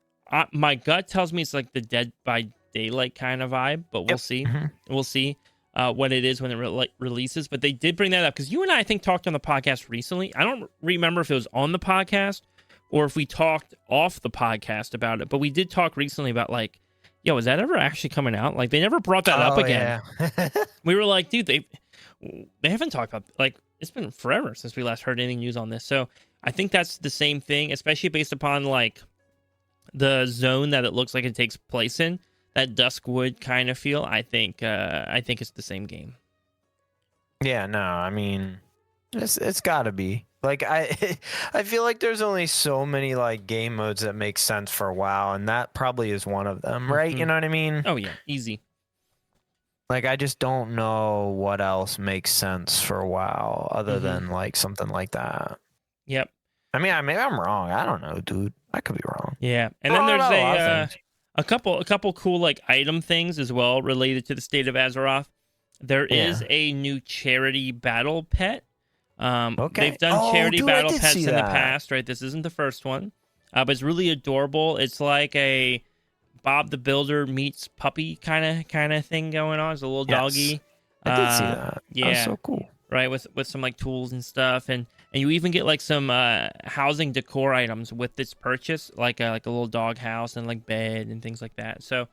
My gut tells me it's like the Dead by Daylight kind of vibe, but we'll see. We'll see what it is when it releases. But they did bring that up because you and I think, talked on the podcast recently. I don't remember if it was on the podcast or if we talked off the podcast about it, but we did talk recently about like, yo, is that ever actually coming out? Like, they never brought that up again. Yeah. We were like, dude, they haven't talked about, like, it's been forever since we last heard any news on this. So I think that's the same thing, especially based upon like the zone that it looks like it takes place in, that Duskwood kind of feel. I think it's the same game. Yeah, no, I mean, it's got to be. Like I feel like there's only so many like game modes that make sense for WoW, and that probably is one of them, right? You know what I mean? Oh yeah, easy. Like I just don't know what else makes sense for WoW other than like something like that. Yep. I mean, maybe I'm wrong. I don't know, dude. I could be wrong. Yeah, and then there's a couple cool like item things as well related to the State of Azeroth. There is a new charity battle pet. They've done charity battle pets in the past, right? This isn't the first one, but it's really adorable. It's like a Bob the Builder meets puppy kind of thing going on. It's a little doggy. I did see that. Yeah, that's so cool. Right, with some like tools and stuff, and you even get like some housing decor items with this purchase, like a little dog house and like bed and things like that. So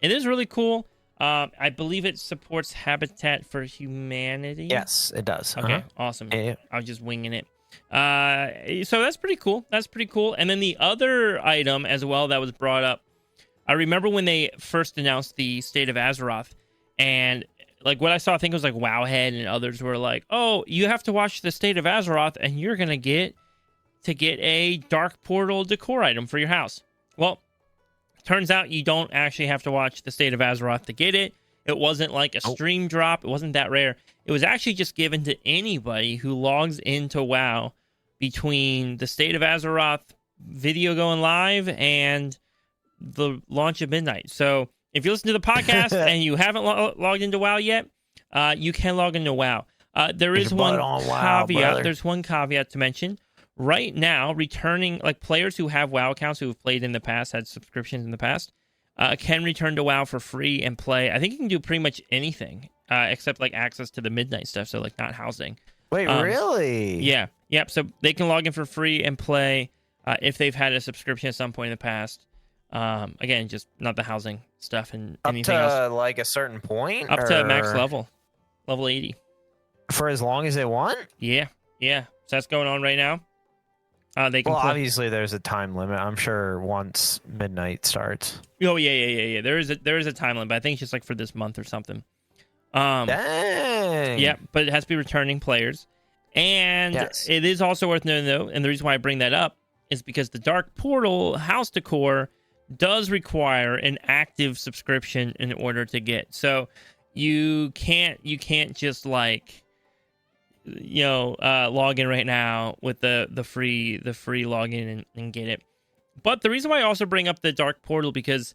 it is really cool. I believe it supports Habitat for Humanity. Yes, it does. Okay, awesome. Yeah. I was just winging it. So that's pretty cool. And then the other item as well that was brought up, I remember when they first announced the State of Azeroth, and like what I saw, I think it was like Wowhead and others were like, oh, you have to watch the State of Azeroth and you're going to get a Dark Portal decor item for your house. Well, turns out you don't actually have to watch the State of Azeroth to get it. It wasn't like a stream drop. It wasn't that rare. It was actually just given to anybody who logs into WoW between the State of Azeroth video going live and the launch of midnight. So if you listen to the podcast and you haven't logged into WoW yet, you can log into WoW. There is one caveat. There's one caveat to mention. Right now, returning like players who have WoW accounts who have played in the past, had subscriptions in the past, can return to WoW for free and play. I think you can do pretty much anything except like access to the midnight stuff. So like not housing. Wait, really? Yeah. Yep. So they can log in for free and play if they've had a subscription at some point in the past. Again, just not the housing stuff and anything else. Up to like a certain point? Up to max level 80. For as long as they want? Yeah. So that's going on right now. They can obviously there's a time limit. I'm sure once midnight starts. Oh yeah. There is a time limit, but I think it's just like for this month or something. Dang. Yeah, but it has to be returning players. And it is also worth noting though, and the reason why I bring that up is because the Dark Portal house decor does require an active subscription in order to get. So you can't just like log in right now with the free login and get it. But the reason why I also bring up the Dark Portal because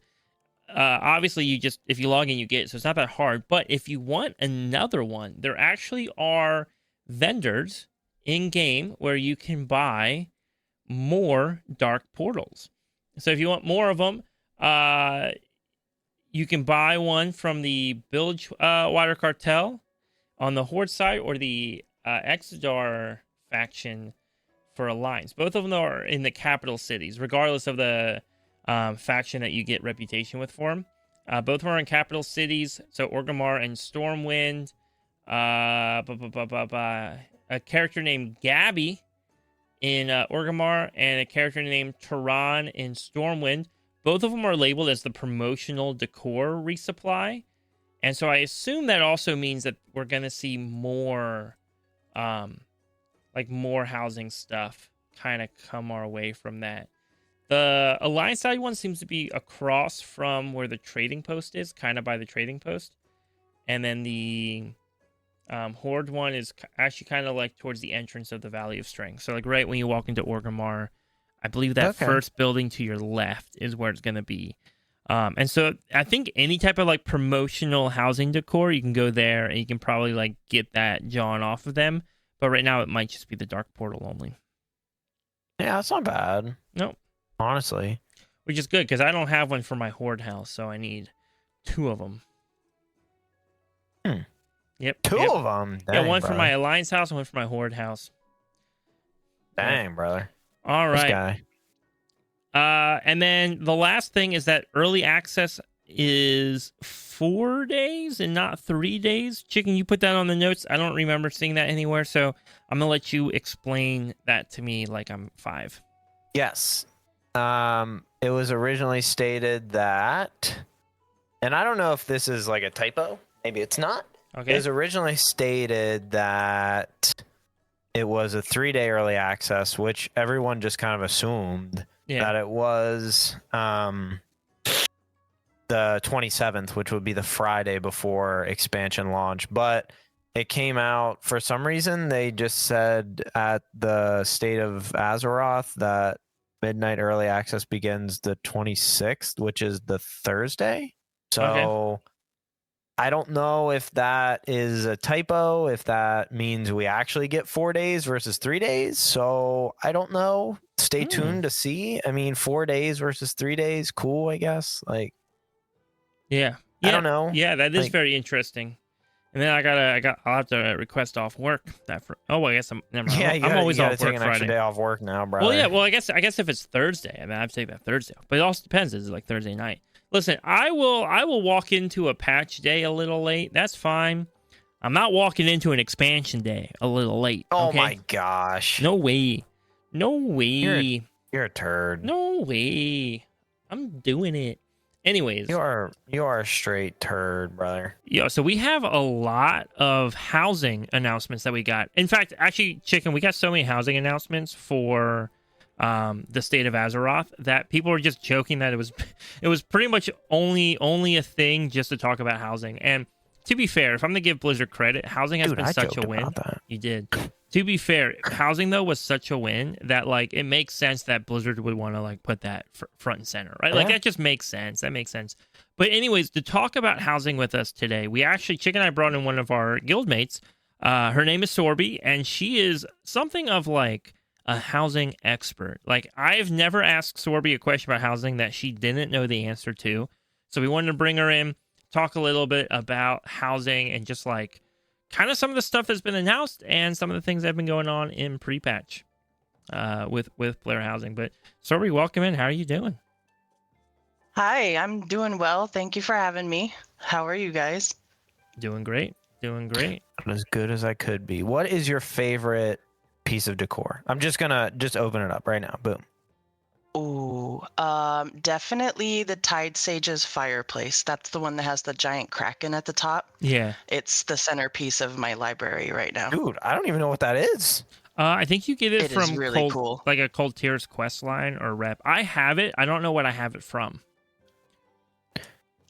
obviously if you log in, you get it, so it's not that hard. But if you want another one, there actually are vendors in game where you can buy more dark portals. So if you want more of them, you can buy one from the Bilgewater Cartel on the Horde side, or the Exodar faction for Alliance. Both of them are in the capital cities, regardless of the faction that you get reputation with for them. Both are in capital cities, so Orgrimmar and Stormwind. A character named Gabby in Orgrimmar, and a character named Turan in Stormwind. Both of them are labeled as the promotional decor resupply. And so I assume that also means that we're going to see more, more housing stuff kind of come our way from that. The Alliance side one seems to be across from where the trading post is, kind of by the trading post. And then the Horde one is actually kind of like towards the entrance of the Valley of Strength. So like right when you walk into Orgrimmar, I believe that first building to your left is where it's going to be. And so I think any type of like promotional housing decor, you can go there and you can probably like get that John off of them. But right now it might just be the Dark Portal only. Yeah, that's not bad. No. Honestly. Which is good because I don't have one for my Horde house, so I need 2 of them. Yep. 2 of them? Dang, yeah, one brother. for my Alliance house and one for my Horde house. Dang, brother. All right. This guy. And then the last thing is that early access is 4 days and not 3 days. Chicken, you put that on the notes. I don't remember seeing that anywhere, so I'm gonna let you explain that to me like I'm 5. Yes. It was originally stated that, and I don't know if this is like a typo. Maybe it's not. Okay. It was originally stated that it was a 3-day early access, which everyone just kind of assumed that it was the 27th, which would be the Friday before expansion launch. But it came out, for some reason, they just said at the State of Azeroth that midnight early access begins the 26th, which is the Thursday. So I don't know if that is a typo, if that means we actually get 4 days versus 3 days. So I don't know. Stay tuned to see. I mean, 4 days versus 3 days, cool, I guess. Like, yeah, I don't know. Yeah, that is very interesting. And then I'll have to request off work that for. Oh, I guess never mind. Yeah, I'm always off take work an Friday. extra day off work now, bro. Well, yeah. Well, I guess if it's Thursday, I mean, I'd say that Thursday. But it also depends. Is it like Thursday night? Listen, I will walk into a patch day a little late. That's fine. I'm not walking into an expansion day a little late. Oh okay? my gosh. No way. No way. You're a turd. No way. I'm doing it. Anyways. You are a straight turd, brother. Yeah, so we have a lot of housing announcements that we got. In fact, actually, Chicken, we got so many housing announcements for the State of Azeroth that people were just joking that it was pretty much only a thing just to talk about housing. And to be fair, if I'm gonna give Blizzard credit, housing has been such a win. You did. To be fair, housing though was such a win that like it makes sense that Blizzard would want to like put that front and center, right? Like that just makes sense. That makes sense. But anyways, to talk about housing with us today, we actually Chicken and I brought in one of our guildmates. Her name is Sorbi, and she is something of like a housing expert. Like I've never asked Sorbi a question about housing that she didn't know the answer to. So we wanted to bring her in, talk a little bit about housing and just like kind of some of the stuff that's been announced and some of the things that have been going on in pre-patch with player housing. But Sorbi, welcome in. How are you doing? Hi, I'm doing well. Thank you for having me. How are you guys? Doing great. Doing great. As good as I could be. What is your favorite piece of decor? I'm just gonna open it up right now. Boom. Ooh, definitely the Tide Sage's fireplace. That's the one that has the giant kraken at the top. Yeah. It's the centerpiece of my library right now. Dude, I don't even know what that is. I think you get it from is really cool. Like a Cold Tears quest line or rep. I have it. I don't know what I have it from.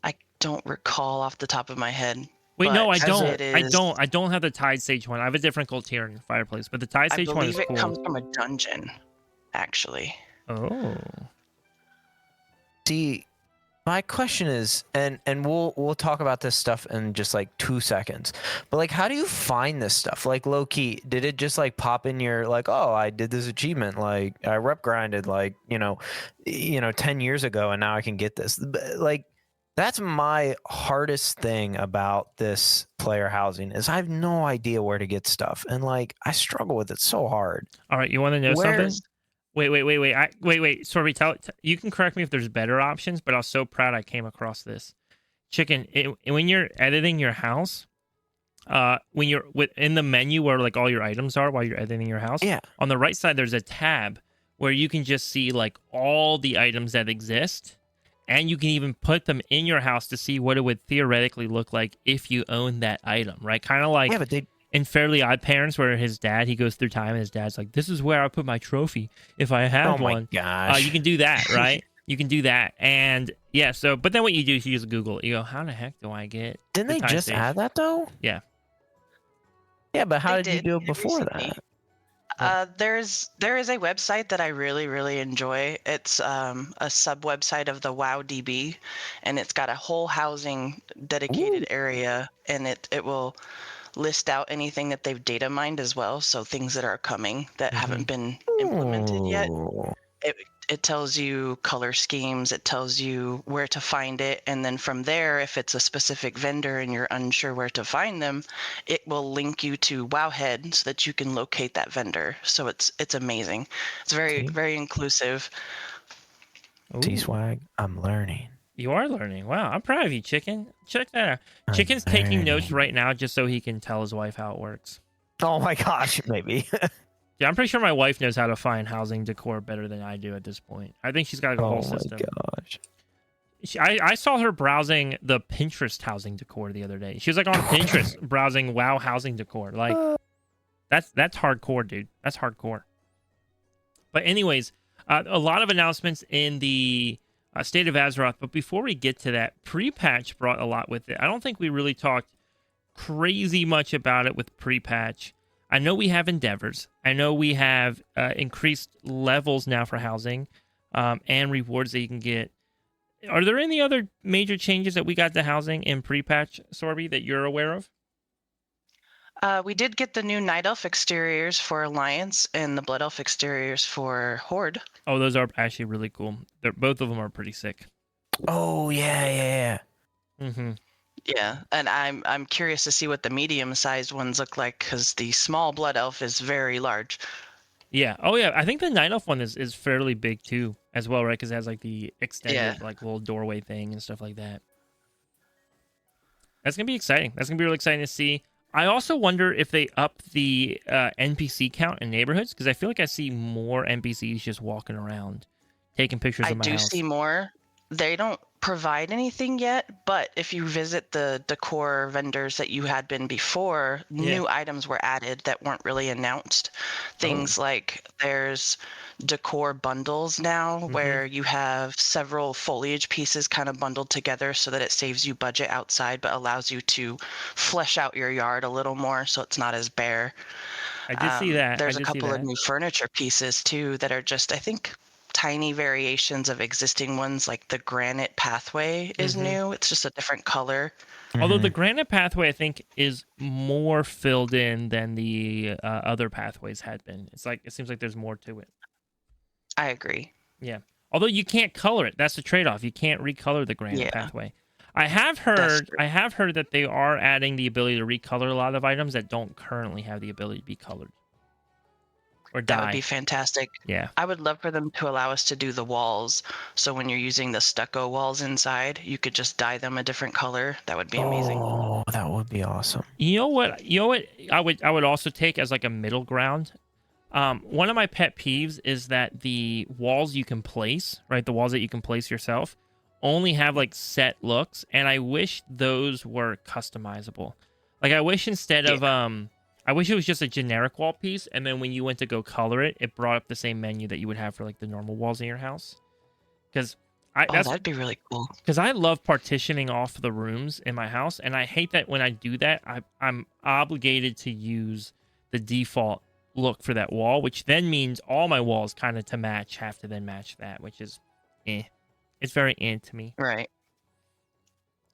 I don't recall off the top of my head. Wait, no, I don't. Is, I don't have the Tide Sage one. I have a different Cold Tear fireplace, but the Tide Sage one is cool. I believe it comes from a dungeon, actually. Oh. See, My question is, and we'll talk about this stuff in just like 2 seconds, but like, how do you find this stuff? Like, low key, did it just like pop in your like, oh, I did this achievement, like I rep grinded like 10 years ago, and now I can get this. Like, that's my hardest thing about this player housing is I have no idea where to get stuff, and like I struggle with it so hard. All right, you want to know something? Where's Wait. Sorbi, you can correct me if there's better options, but I was so proud I came across this. Chicken, when you're editing your house, when you're in the menu where like all your items are while you're editing your house, Yeah. on the right side there's a tab where you can just see like all the items that exist, and you can even put them in your house to see what it would theoretically look like if you own that item, right? Kind of like Yeah, but in Fairly Odd Parents, where his dad, he goes through time and his dad's like, this is where I put my trophy if I have oh my one. gosh, You can do that, right? You can do that. And yeah, so, but then what you do is you just Google it. You go, how the heck do I get didn't the they time just stage? add that though? Yeah. Yeah, but how They did you did do it before recently. that? There is a website that I really, really enjoy. It's a sub website of the WowDB, and it's got a whole housing dedicated area, and it will list out anything that they've data mined as well. So things that are coming that haven't been implemented yet. Ooh. It tells you color schemes, it tells you where to find it, and then from there, if it's a specific vendor and you're unsure where to find them, it will link you to Wowhead so that you can locate that vendor. So it's amazing. It's very, See? very inclusive. T-Swag, I'm learning. You are learning. Wow, I'm proud of you, Chicken. Check that out. I'm Chicken's taking notes learning. right now just so he can tell his wife how it works. Oh my gosh, maybe. Yeah, I'm pretty sure my wife knows how to find housing decor better than I do at this point. I think she's got like, a oh whole my system. gosh. I saw her browsing the Pinterest housing decor the other day. She was like on Pinterest browsing wow housing decor. Like that's hardcore, dude. That's hardcore. But anyways, a lot of announcements in the State of Azeroth. But before we get to that, pre-patch brought a lot with it. I don't think we really talked crazy much about it with pre-patch. I know we have endeavors. I know we have increased levels now for housing and rewards that you can get. Are there any other major changes that we got to housing in pre-patch, Sorbi, that you're aware of? We did get the new Night Elf exteriors for Alliance and the Blood Elf exteriors for Horde. Oh, those are actually really cool. Both of them are pretty sick. Oh yeah. Mm-hmm. Yeah, and I'm curious to see what the medium-sized ones look like because the small Blood Elf is very large. Yeah. Oh, yeah. I think the Night Elf one is fairly big too, as well, right? Because it has like the extended like little doorway thing and stuff like that. That's gonna be exciting. That's gonna be really exciting to see. I also wonder if they up the NPC count in neighborhoods because I feel like I see more NPCs just walking around, taking pictures of my house. I do see more. They don't provide anything yet, but if you visit the decor vendors that you had been before, new items were added that weren't really announced. Things like there's decor bundles now where you have several foliage pieces kind of bundled together so that it saves you budget outside but allows you to flesh out your yard a little more so it's not as bare. I did see that. There's a couple of new furniture pieces too that are just, I think, tiny variations of existing ones. Like the granite pathway is new. It's just a different color. Although the granite pathway, I think, is more filled in than the other pathways had been. It seems like there's more to it. I agree. Yeah. Although you can't color it. That's the trade-off. You can't recolor the granite pathway. I have heard that they are adding the ability to recolor a lot of items that don't currently have the ability to be colored. Or dye. That would be fantastic. Yeah. I would love for them to allow us to do the walls. So when you're using the stucco walls inside, you could just dye them a different color. That would be amazing. Oh, that would be awesome. You know what I would also take as like a middle ground. One of my pet peeves is that the walls you can place, right? The walls that you can place yourself only have like set looks, and I wish those were customizable. Like I wish instead of I wish it was just a generic wall piece, and then when you went to go color it, it brought up the same menu that you would have for like the normal walls in your house. Because that'd be really cool. Because I love partitioning off the rooms in my house, and I hate that when I do that, I'm obligated to use the default look for that wall, which then means all my walls kind of to match have to then match that, which is it's It's very to me. Right.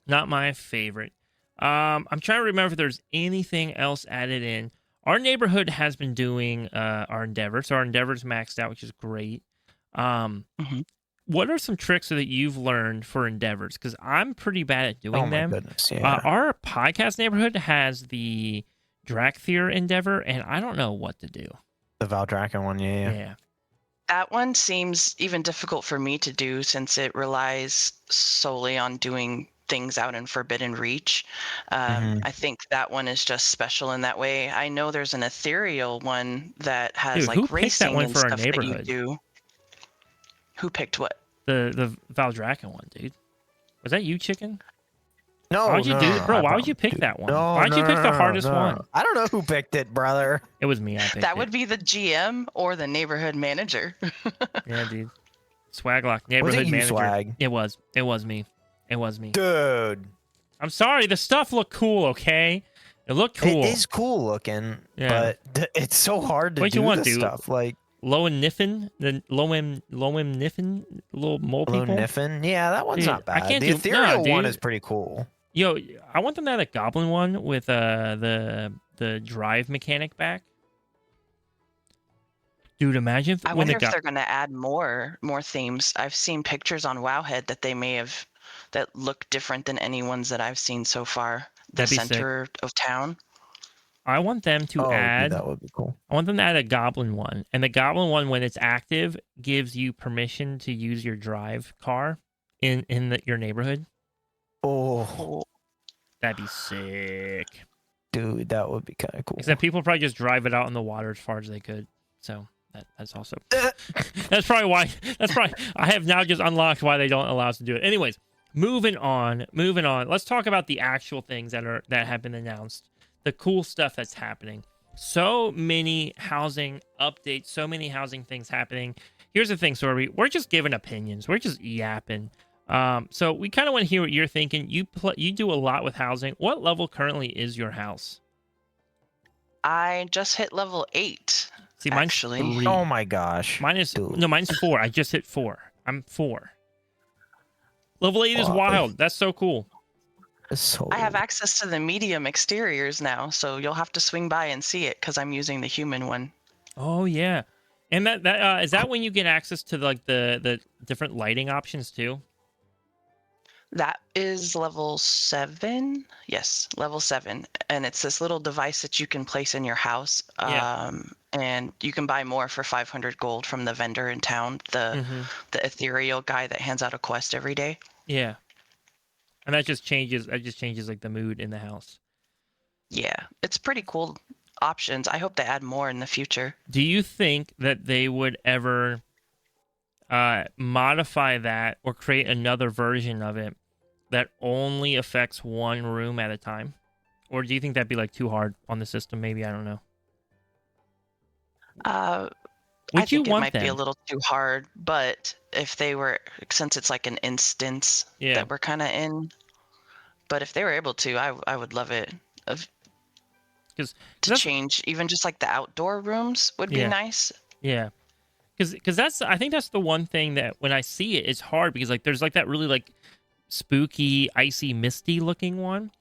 Not my favorite. I'm trying to remember if there's anything else added in. Our neighborhood has been doing our Endeavor, so our Endeavor's maxed out, which is great. What are some tricks that you've learned for Endeavors? Because I'm pretty bad at doing them. Goodness, yeah. Our podcast neighborhood has the Drakthir Endeavor, and I don't know what to do. The Valdraken one, yeah. That one seems even difficult for me to do since it relies solely on doing things out in Forbidden Reach. I think that one is just special in that way. I know there's an ethereal one that has Dude, like racing that one and for stuff our that you neighborhood? do. Who picked what? The Valdraken one, dude. Was that you, Chicken? No, why'd you do it, bro? Why would you pick that one? Why'd you pick the hardest one? I don't know who picked it, brother. It was me. I picked That it. would be the GM or the neighborhood manager. Yeah, dude. Swaglock, neighborhood manager. Swag? It was. It was me. It was me. Dude. I'm sorry. The stuff looked cool. Okay, it looked cool. It is cool looking, but it's so hard to do this stuff. Like Lowen-Niffen, the Lowen-Niffen, little mole people. Lowen-Niffen, yeah, that one's not bad. I can't the ethereal one is pretty cool. Yo, I want them to add a goblin one with the drive mechanic back. Dude, imagine I wonder if they're going to add more themes. I've seen pictures on Wowhead that they may have that look different than any ones that I've seen so far. The center of town. I want them to add. That would be cool. I want them to add a goblin one, and the goblin one, when it's active, gives you permission to use your drive car in your neighborhood. Oh, that'd be sick, dude. That would be kind of cool. Except people probably just drive it out in the water as far as they could. So that's also that's probably why. That's probably I have now just unlocked why they don't allow us to do it. Anyways, moving on. Let's talk about the actual things that have been announced. The cool stuff that's happening. So many housing updates. So many housing things happening. Here's the thing, Sorbi. We're just giving opinions. We're just yapping. So we kind of want to hear what you're thinking. You do a lot with housing. What level currently is your house? I just hit level 8. See, mine's actually. 3. Oh my gosh. Mine's 4. I just hit 4. I'm 4. Level 8 is wild. That's so cool. I have access to the medium exteriors now, so you'll have to swing by and see it because I'm using the human one. Oh yeah, and that is that when you get access to like the different lighting options too? That is level 7. Yes, level 7, and it's this little device that you can place in your house. And you can buy more for 500 gold from the vendor in town, the ethereal guy that hands out a quest every day. Yeah. And that just changes like the mood in the house. Yeah, it's pretty cool options. I hope they add more in the future. Do you think that they would ever modify that or create another version of it that only affects one room at a time? Or do you think that'd be like too hard on the system? Maybe, I don't know. I think it might be a little too hard, but if they were, since it's like an instance that we're kind of in, but if they were able to, I would love it. To change even just like the outdoor rooms would be nice. Yeah, because I think that's the one thing that when I see it, it's hard because like there's like that really like spooky, icy, misty looking one.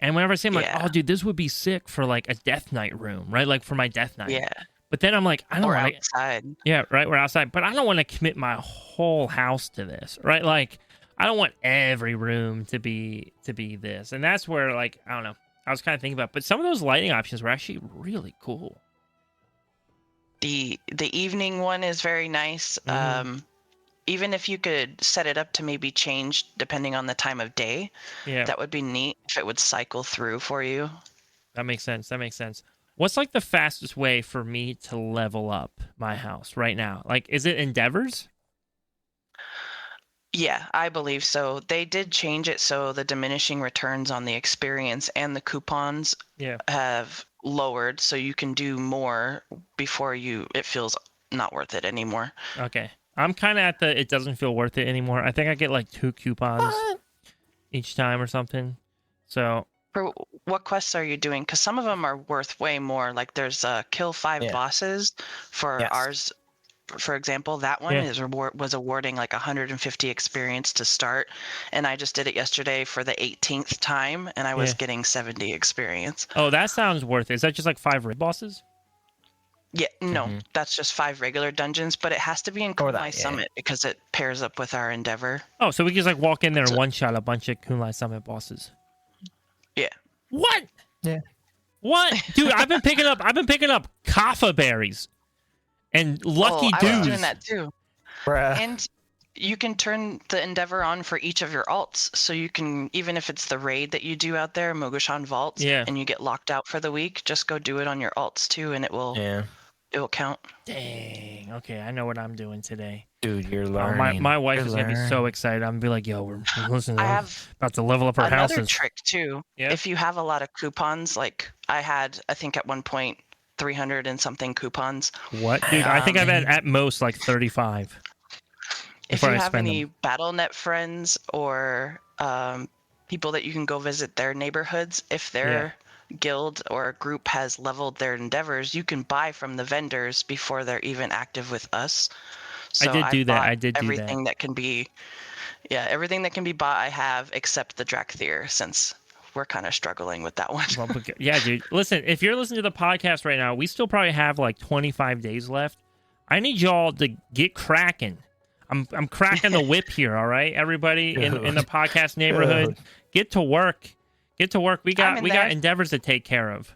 And whenever I say, I'm like, oh, dude, this would be sick for like a Death Knight room, right? Like for my Death Knight. Yeah. But then I'm like, I don't want outside. Yeah, right. We're outside, but I don't want to commit my whole house to this, right? Like, I don't want every room to be this, and that's where like I don't know. I was kind of thinking about, but some of those lighting options were actually really cool. The evening one is very nice. Even if you could set it up to maybe change depending on the time of day, that would be neat if it would cycle through for you. That makes sense. What's like the fastest way for me to level up my house right now? Like, is it Endeavors? Yeah, I believe so. They did change it so the diminishing returns on the experience and the coupons have lowered, so you can do more before it feels not worth it anymore. Okay. I'm kind of at it doesn't feel worth it anymore. I think I get like 2 coupons each time or something. So... For what quests are you doing? Because some of them are worth way more. Like there's kill 5 bosses for ours for example, that one was awarding like 150 experience to start, and I just did it yesterday for the 18th time, and I was getting 70 experience. Oh, that sounds worth it. Is that just like 5 raid bosses? Yeah, no, that's just 5 regular dungeons, but it has to be in Kunlai Summit because it pairs up with our Endeavor. Oh, so we can just like walk in there and one-shot a bunch of Kunlai Summit bosses. Yeah. What? Yeah. What? Dude, I've been picking up kaffa berries and lucky dudes. I was doing that too. Bruh. And you can turn the Endeavor on for each of your alts, so you can, even if it's the raid that you do out there, Mogushan Vaults, and you get locked out for the week, just go do it on your alts too, and it will count. Dang. Okay, I know what I'm doing today. Dude, you're learning. My wife is going to be so excited. I'm going to be like, yo, we're listening. I have about to level up our houses. Another trick, too. Yeah. If you have a lot of coupons, like I think at one point, 300 and something coupons. What? Dude, I think I've had at most like 35. If you have any BattleNet friends or people that you can go visit their neighborhoods, if their guild or group has leveled their Endeavors, you can buy from the vendors before they're even active with us. So I did do that. I did everything that can be, everything that can be bought I have except the Drakthir, since we're kind of struggling with that one. Well, yeah, dude. Listen, if you're listening to the podcast right now, we still probably have like 25 days left. I need y'all to get cracking. I'm cracking the whip here, all right? Everybody in the podcast neighborhood, get to work. Get to work. We got Endeavors to take care of.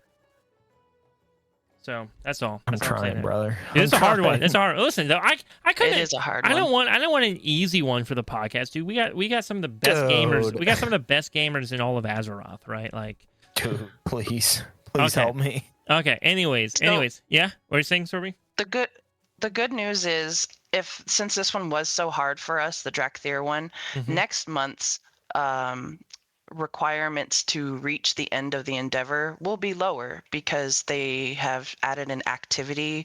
So that's all. I'm trying, brother. It's a hard one. It's hard. Listen, though, I couldn't. It is a hard one. I don't want an easy one for the podcast, dude. We got some of the best gamers. We got some of the best gamers in all of Azeroth, right? Like, dude, please help me. Okay. Anyways, yeah. What are you saying, Sorbi? The good news is, since this one was so hard for us, the Drakthir one, next month's requirements to reach the end of the Endeavor will be lower because they have added an activity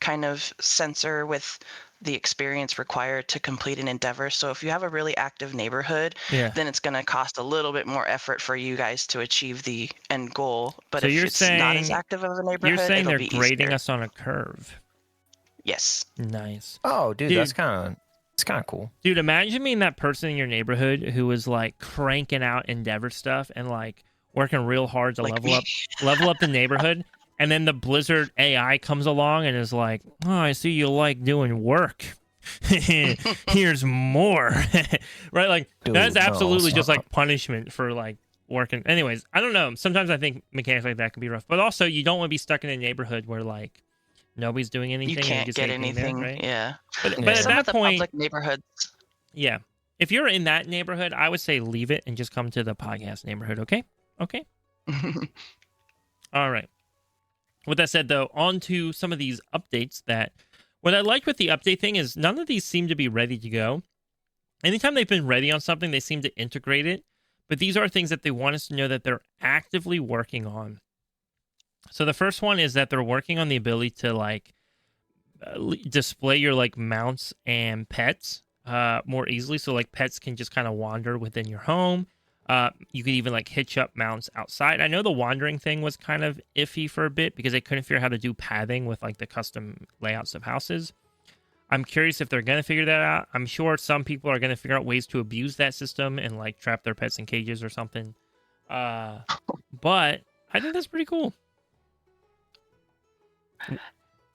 kind of sensor with the experience required to complete an Endeavor. So if you have a really active neighborhood, then it's going to cost a little bit more effort for you guys to achieve the end goal. But so if it's not as active of a neighborhood, you're saying they're grading easier. us on a curve. Yes. Nice. Oh, dude, that's kind of cool. Dude, imagine being that person in your neighborhood who was like cranking out Endeavor stuff and like working real hard to level up the neighborhood, and then the Blizzard AI comes along and is like, "Oh, I see you like doing work. Here's more." Right? Like, dude, that's absolutely just like punishment for like working. Anyways, I don't know. Sometimes I think mechanics like that can be rough, but also you don't want to be stuck in a neighborhood where like nobody's doing anything. You can't get anything, there, right? Yeah. But at some that of the point, public neighborhoods. Yeah. If you're in that neighborhood, I would say leave it and just come to the podcast neighborhood, okay? Okay? All right. With that said, though, on to some of these updates that... What I like with the update thing is none of these seem to be ready to go. Anytime they've been ready on something, they seem to integrate it. But these are things that they want us to know that they're actively working on. So the first one is that they're working on the ability to like display your like mounts and pets more easily. So like pets can just kind of wander within your home. You could even like hitch up mounts outside. I know the wandering thing was kind of iffy for a bit because they couldn't figure out how to do pathing with like the custom layouts of houses. I'm curious if they're going to figure that out. I'm sure some people are going to figure out ways to abuse that system and like trap their pets in cages or something. But I think that's pretty cool.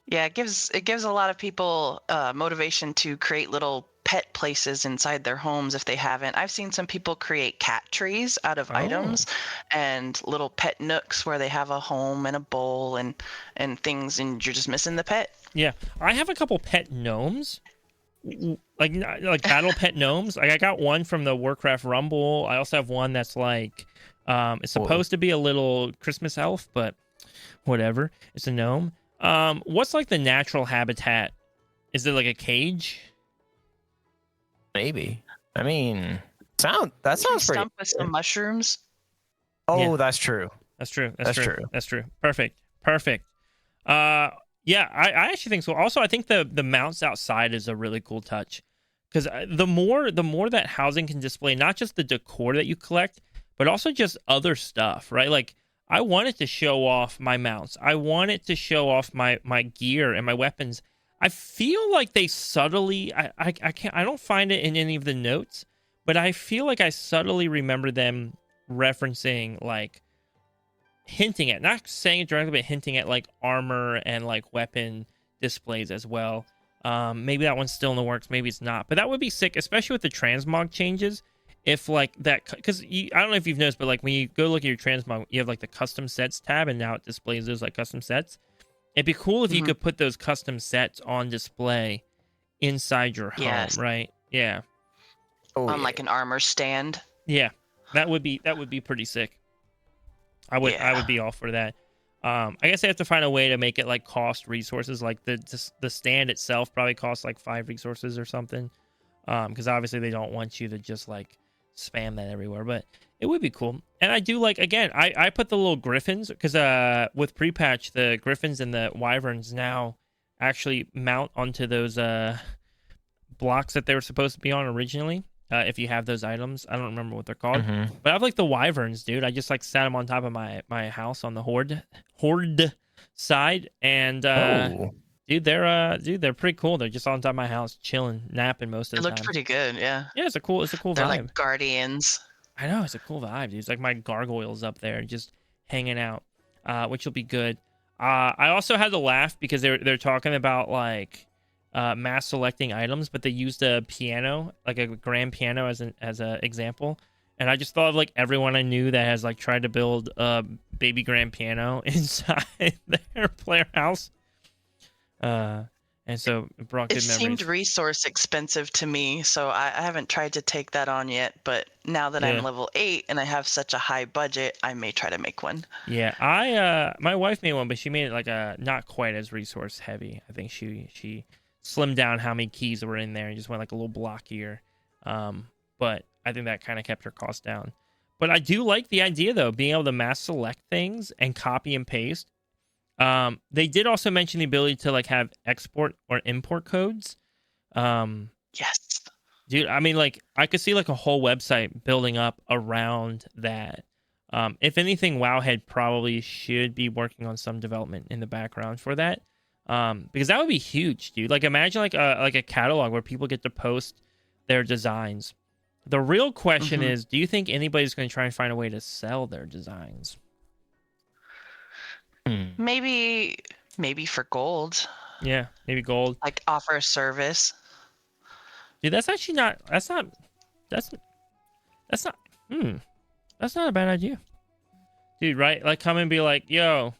Yeah, it gives a lot of people motivation to create little pet places inside their homes if they haven't. I've seen some people create cat trees out of items and little pet nooks where they have a home and a bowl and things, and you're just missing the pet. Yeah, I have a couple pet gnomes, like battle pet gnomes. Like I got one from the Warcraft Rumble. I also have one that's like it's supposed to be a little Christmas elf, but whatever. It's a gnome. What's like the natural habitat? Is it like a cage? Maybe. I mean, that sounds pretty. Stump with some mushrooms. Oh, yeah. That's true. That's true. Perfect. Yeah, I actually think so. Also, I think the mounts outside is a really cool touch because the more that housing can display not just the decor that you collect, but also just other stuff, right? Like I want it to show off my mounts. I want it to show off my gear and my weapons. I feel like they subtly. I can't. I don't find it in any of the notes, but I feel like I subtly remember them referencing, like, hinting at, not saying it directly, but hinting at like armor and like weapon displays as well. Maybe that one's still in the works, maybe it's not, but that would be sick, especially with the transmog changes. If like that, because I don't know if you've noticed, but like when you go look at your transmog, you have like the custom sets tab, and now it displays those like custom sets. It'd be cool if you could put those custom sets on display inside your home, right? Yeah. On like an armor stand. Yeah, that would be pretty sick. I would be all for that. I guess they have to find a way to make it like cost resources. Like the stand itself probably costs like 5 resources or something. Because obviously they don't want you to just like spam that everywhere. But it would be cool. And I do like, again, I put the little griffins, because with pre-patch, the griffins and the wyverns now actually mount onto those blocks that they were supposed to be on originally. If you have those items, I don't remember what they're called, but I have like the wyverns, dude. I just like sat them on top of my house on the horde side, and dude, they're pretty cool. They're just on top of my house, chilling, napping most of the time. It looked pretty good, yeah. Yeah, it's a cool They're vibe. like guardians. I know, it's a cool vibe, dude. It's like my gargoyles up there, just hanging out, which will be good. I also had to laugh because they're talking about like mass selecting items, but they used a piano, like a grand piano, as an example, and I just thought of like everyone I knew that has like tried to build a baby grand piano inside their player house, and so it brought good memories. It seemed resource expensive to me, so I haven't tried to take that on yet, but now that I'm level 8 and I have such a high budget, I may try to make one. Yeah, my wife made one, but she made it like not quite as resource heavy. I think she slimmed down how many keys were in there and just went like a little blockier. But I think that kind of kept her cost down. But I do like the idea, though, being able to mass select things and copy and paste. They did also mention the ability to like have export or import codes. Yes. Dude, I mean, like, I could see like a whole website building up around that. If anything, Wowhead probably should be working on some development in the background for that. Because that would be huge, dude. Like, imagine like a catalog where people get to post their designs. The real question is, do you think anybody's going to try and find a way to sell their designs? Maybe for gold. Yeah, maybe gold. Like offer a service. Dude, that's not a bad idea. Dude, right? Like, come and be like, yo,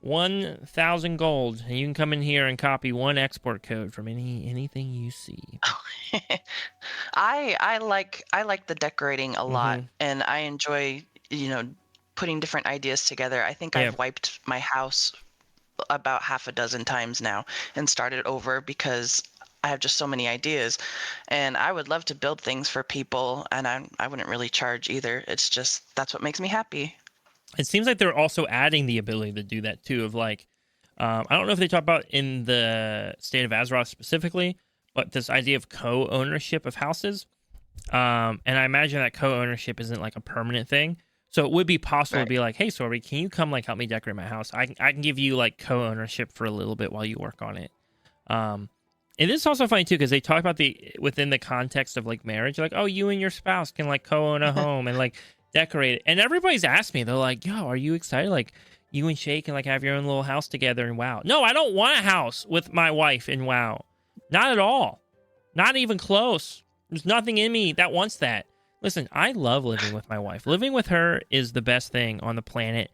1,000 gold, and you can come in here and copy one export code from anything you see. I like the decorating a lot, and I enjoy, putting different ideas together. I think I've wiped my house about half a dozen times now and started over because I have just so many ideas, and I would love to build things for people, and I wouldn't really charge either. It's just, that's what makes me happy. It seems like they're also adding the ability to do that too, of like, I don't know if they talk about in the state of Azeroth specifically, but this idea of co-ownership of houses. And I imagine that co-ownership isn't like a permanent thing. So it would be possible to be like, hey, Sorbi, can you come like help me decorate my house? I can give you like co-ownership for a little bit while you work on it. And it's also funny too, because they talk about within the context of like marriage, like, oh, you and your spouse can like co-own a home and like decorate it. And everybody's asked me, they're like, yo, are you excited? Like, you and Shay can like have your own little house together in WoW. No, I don't want a house with my wife in WoW. Not at all. Not even close. There's nothing in me that wants that. Listen, I love living with my wife. Living with her is the best thing on the planet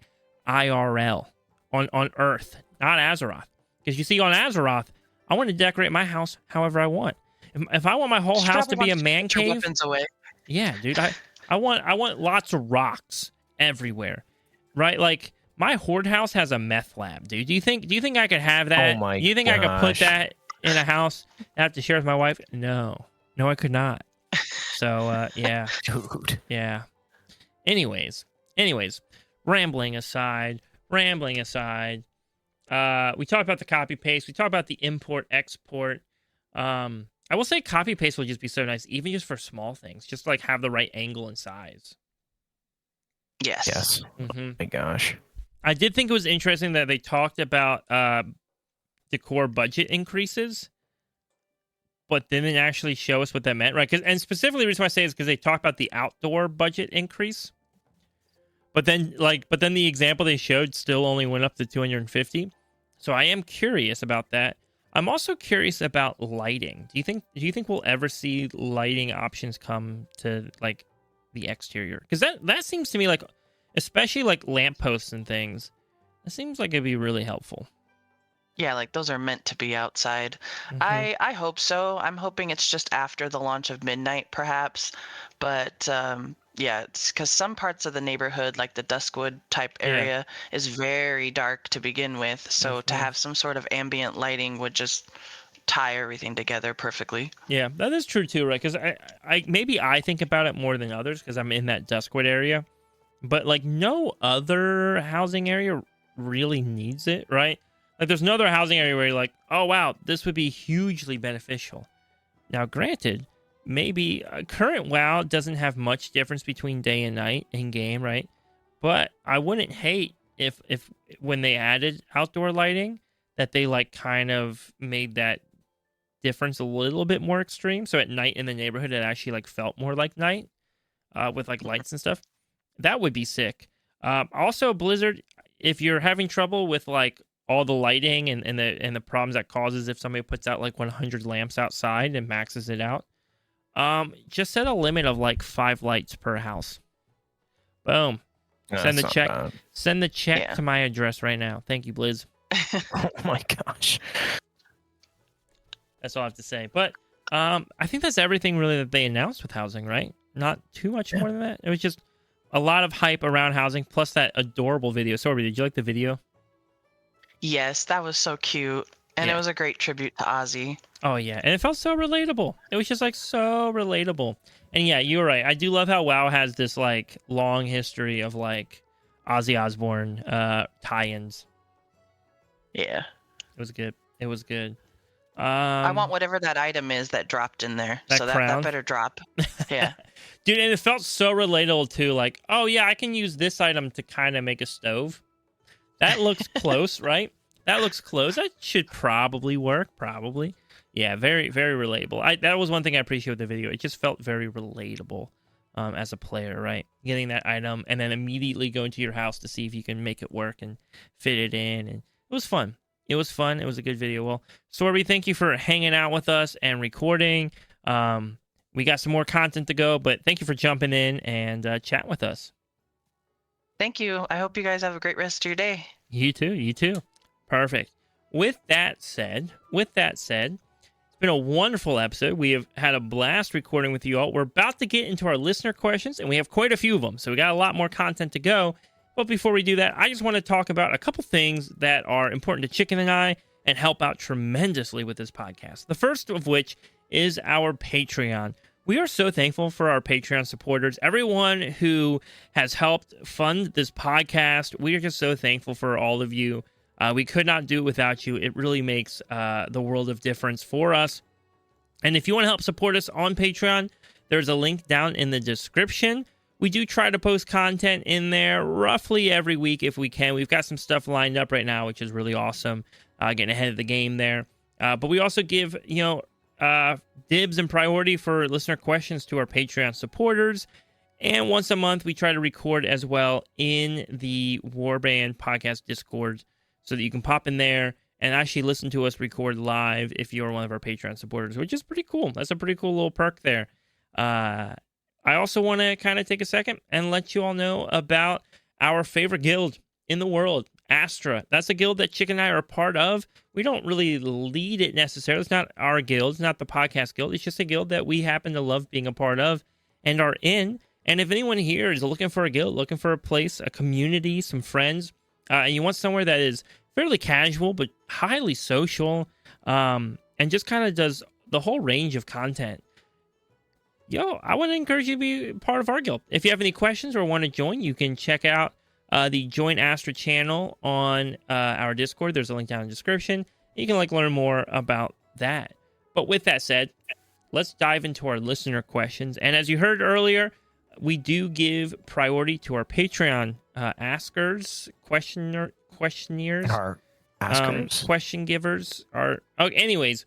IRL, on Earth, not Azeroth. Because you see, on Azeroth, I want to decorate my house however I want. If I want my whole house to be a man cave, away. Yeah, dude, I want lots of rocks everywhere, right? Like, my horde house has a meth lab, dude. Do you think I could have that? Oh my Do you think I could put that in a house and have to share with my wife? No, I could not. So, yeah. Dude. Yeah. Anyways, rambling aside, we talked about the copy paste. We talked about the import export. I will say copy paste will just be so nice, even just for small things. Just like have the right angle and size. Yes. Oh my gosh. I did think it was interesting that they talked about decor budget increases, but didn't actually show us what that meant, right? And specifically, the reason why I say is because they talk about the outdoor budget increase, but then the example they showed still only went up to 250. So I am curious about that. I'm also curious about lighting. Do you think we'll ever see lighting options come to like the exterior? Because that seems to me like, especially like lampposts and things, it seems like it'd be really helpful. Yeah, like those are meant to be outside. Mhm. I hope so. I'm hoping it's just after the launch of Midnight, perhaps. But yeah, it's because some parts of the neighborhood, like the Duskwood type Yeah. area, is very dark to begin with. So to Mhm. have some sort of ambient lighting would just tie everything together perfectly. Yeah, that is true too, right? Because maybe I think about it more than others because I'm in that Duskwood area, but like no other housing area really needs it, right? Like there's no other housing area where you're like, oh wow, this would be hugely beneficial. Now, granted, maybe current WoW doesn't have much difference between day and night in game, right? But I wouldn't hate if when they added outdoor lighting that they like kind of made that difference a little bit more extreme. So at night in the neighborhood, it actually like felt more like night with like lights and stuff. That would be sick. Also, Blizzard, if you're having trouble with like all the lighting and the problems that causes if somebody puts out like 100 lamps outside and maxes it out, just set a limit of like 5 lights per house. Boom. Send the check. Send the check to my address right now. Thank you, Blizz. Oh my gosh. That's all I have to say. But I think that's everything really that they announced with housing, right? Not too much more than that. It was just a lot of hype around housing, plus that adorable video. Sorbi, did you like the video? Yes, that was so cute. And it was a great tribute to Ozzy. Oh, yeah. And it felt so relatable. It was just like so relatable. And yeah, you were right. I do love how WoW has this like long history of like Ozzy Osbourne tie-ins. Yeah. It was good. It was good. I want whatever that item is that dropped in there. That that better drop. Yeah. Dude, and it felt so relatable too. Like, oh yeah, I can use this item to kind of make a stove. That looks close, right? That looks close. That should probably work. Probably. Yeah, very, very relatable. That was one thing I appreciate with the video. It just felt very relatable as a player, right? Getting that item and then immediately going to your house to see if you can make it work and fit it in. And it was fun. It was fun. It was a good video. Well, Sorbi, thank you for hanging out with us and recording. We got some more content to go, but thank you for jumping in and chatting with us. Thank you. I hope you guys have a great rest of your day. You too. You too. Perfect. With that said, it's been a wonderful episode. We have had a blast recording with you all. We're about to get into our listener questions, and we have quite a few of them, so we got a lot more content to go. But before we do that, I just want to talk about a couple things that are important to Chicken and I and help out tremendously with this podcast. The first of which is our Patreon. We are so thankful for our Patreon supporters, everyone who has helped fund this podcast. We are just so thankful for all of you. We could not do it without you. It really makes the world of difference for us. And if you want to help support us on Patreon, there's a link down in the description. We do try to post content in there roughly every week if we can. We've got some stuff lined up right now, which is really awesome, getting ahead of the game there. But we also give, dibs and priority for listener questions to our Patreon supporters. And once a month, we try to record as well in the Warband podcast Discord so that you can pop in there and actually listen to us record live if you're one of our Patreon supporters, which is pretty cool. That's a pretty cool little perk there. I also want to kind of take a second and let you all know about our favorite guild in the world, Astra. That's a guild that Chick and I are a part of. We don't really lead it necessarily. It's not our guild. It's not the podcast guild. It's just a guild that we happen to love being a part of and are in. And if anyone here is looking for a guild, looking for a place, a community, some friends, and you want somewhere that is fairly casual but highly social, and just kind of does the whole range of content, I want to encourage you to be part of our guild. If you have any questions or want to join, you can check out the Join Astra channel on our Discord. There's a link down in the description. You can learn more about that. But with that said, let's dive into our listener questions. And as you heard earlier, we do give priority to our Patreon askers, questionnaires. Our Askers. Question givers are... Okay, anyways,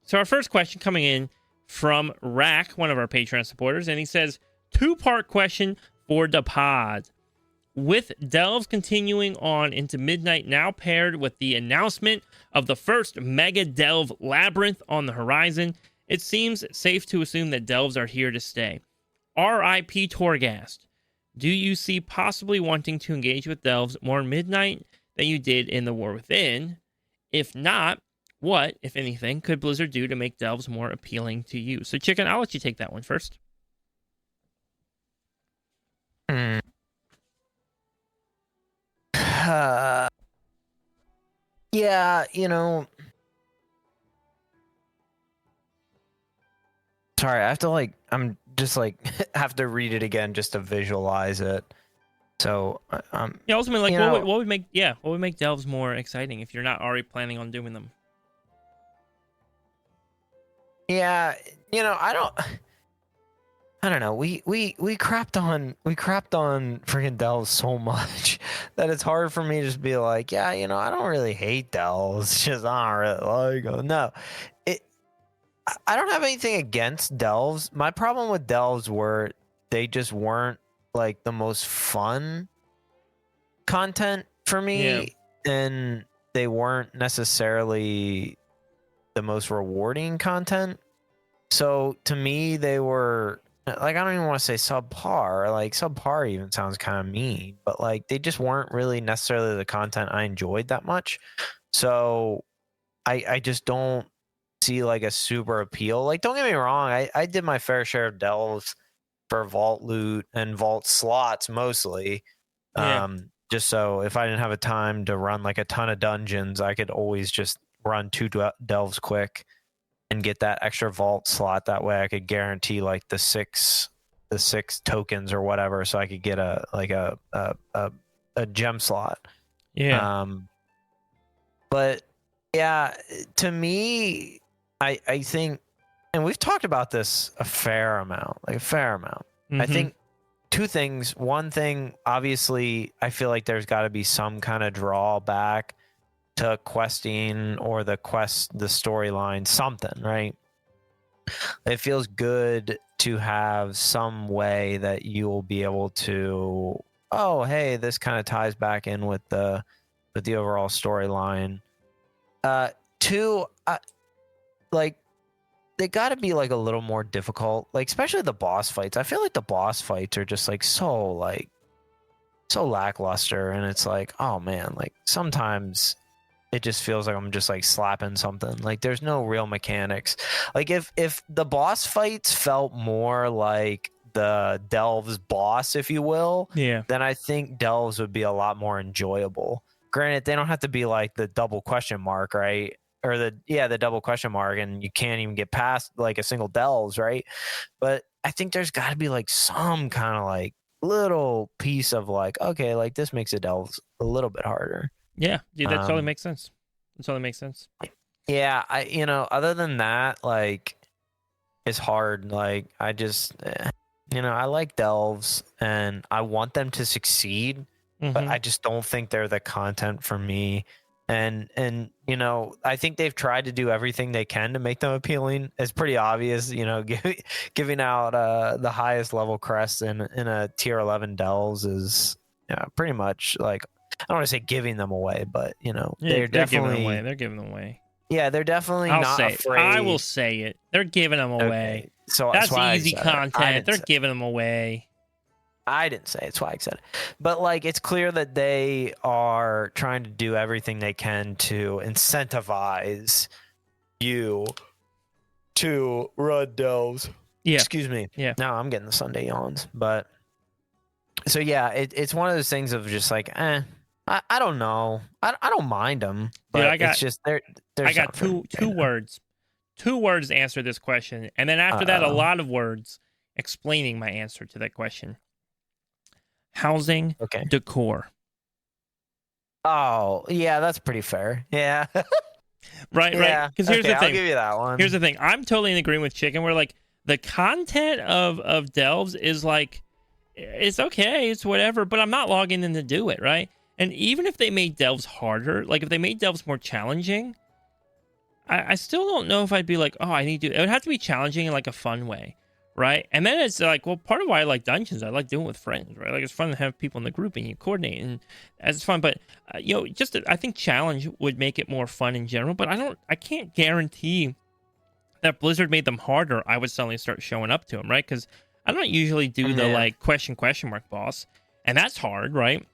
so our first question coming in from Rack, one of our Patreon supporters, and he says, 2-part question for the pod. With Delves continuing on into midnight, now paired with the announcement of the first Mega Delve Labyrinth on the horizon, it seems safe to assume that Delves are here to stay. R.I.P. Torghast. Do you see possibly wanting to engage with Delves more midnight than you did in the War Within? If not, what, if anything, could Blizzard do to make Delves more appealing to you? So, Chicken, I'll let you take that one first. Yeah, you know. Sorry, I have to I'm just have to read it again just to visualize it. So, yeah, ultimately, what would make Delves more exciting if you're not already planning on doing them? Yeah, I don't know. We crapped on freaking Delves so much that it's hard for me to just be like, yeah, I don't really hate Delves. It's just I don't really like them. No, I don't have anything against Delves. My problem with Delves were they just weren't like the most fun content for me, and they weren't necessarily the most rewarding content. So to me, they were I don't even want to say subpar. Subpar even sounds kind of mean, but they just weren't really necessarily the content I enjoyed that much. So I just don't see a super appeal. Don't get me wrong, I did my fair share of delves for vault loot and vault slots mostly. Just so if I didn't have a time to run a ton of dungeons, I could always just run 2 delves quick and get that extra vault slot. That way I could guarantee the six tokens or whatever, so I could get a gem slot. But yeah, to me, I think, and we've talked about this a fair amount. Mm-hmm. I think 2 things. One thing, obviously, I feel like there's got to be some kind of drawback to questing or the storyline, something, right? It feels good to have some way that you will be able to, oh, hey, this kind of ties back in with the overall storyline. 2, they got to be a little more difficult, especially the boss fights. I feel like the boss fights are just so lackluster, and it's oh man, sometimes it just feels like I'm just slapping something. There's no real mechanics. If the boss fights felt more like the Delves boss, if you will, then I think Delves would be a lot more enjoyable. Granted, they don't have to be the double question mark, right? Or the double question mark, and you can't even get past a single Delves, right? But I think there's got to be some kind of little piece of okay, this makes the Delves a little bit harder. Yeah, dude, that totally makes sense. Yeah, other than that, it's hard. I just, I like Delves, and I want them to succeed, but I just don't think they're the content for me. And I think they've tried to do everything they can to make them appealing. It's pretty obvious, giving out the highest level crests in a tier 11 Delves is pretty much I don't want to say giving them away, but they're definitely giving them away. Yeah, they're definitely not afraid. I will say it. They're giving them away. Okay. So that's easy content. They're giving them away. I didn't say it. That's why I said it. But it's clear that they are trying to do everything they can to incentivize you to run delves. Yeah. Excuse me. Yeah. Now I'm getting the Sunday yawns. But so yeah, it's one of those things of just I don't know. I don't mind them, but Dude, it's just I got two words. 2 words to answer this question, and then after that, a lot of words explaining my answer to that question. Housing decor. Oh, yeah, that's pretty fair. Yeah. Right. Because here's the thing. I'll give you that one. Here's the thing. I'm totally in agreement with Chicken. Where the content of Delves is it's okay, it's whatever, but I'm not logging in to do it, right? And even if they made delves harder, like if they made delves more challenging, I still don't know if I'd be like, oh, I need to. It would have to be challenging in like a fun way, right? And then it's like, well, part of why I like dungeons, I like doing it with friends, right? Like it's fun to have people in the group and you coordinate, and it's fun. But I think challenge would make it more fun in general. But I can't guarantee that if Blizzard made them harder, I would suddenly start showing up to them, right? Because I don't usually do the like question mark boss, and that's hard, right?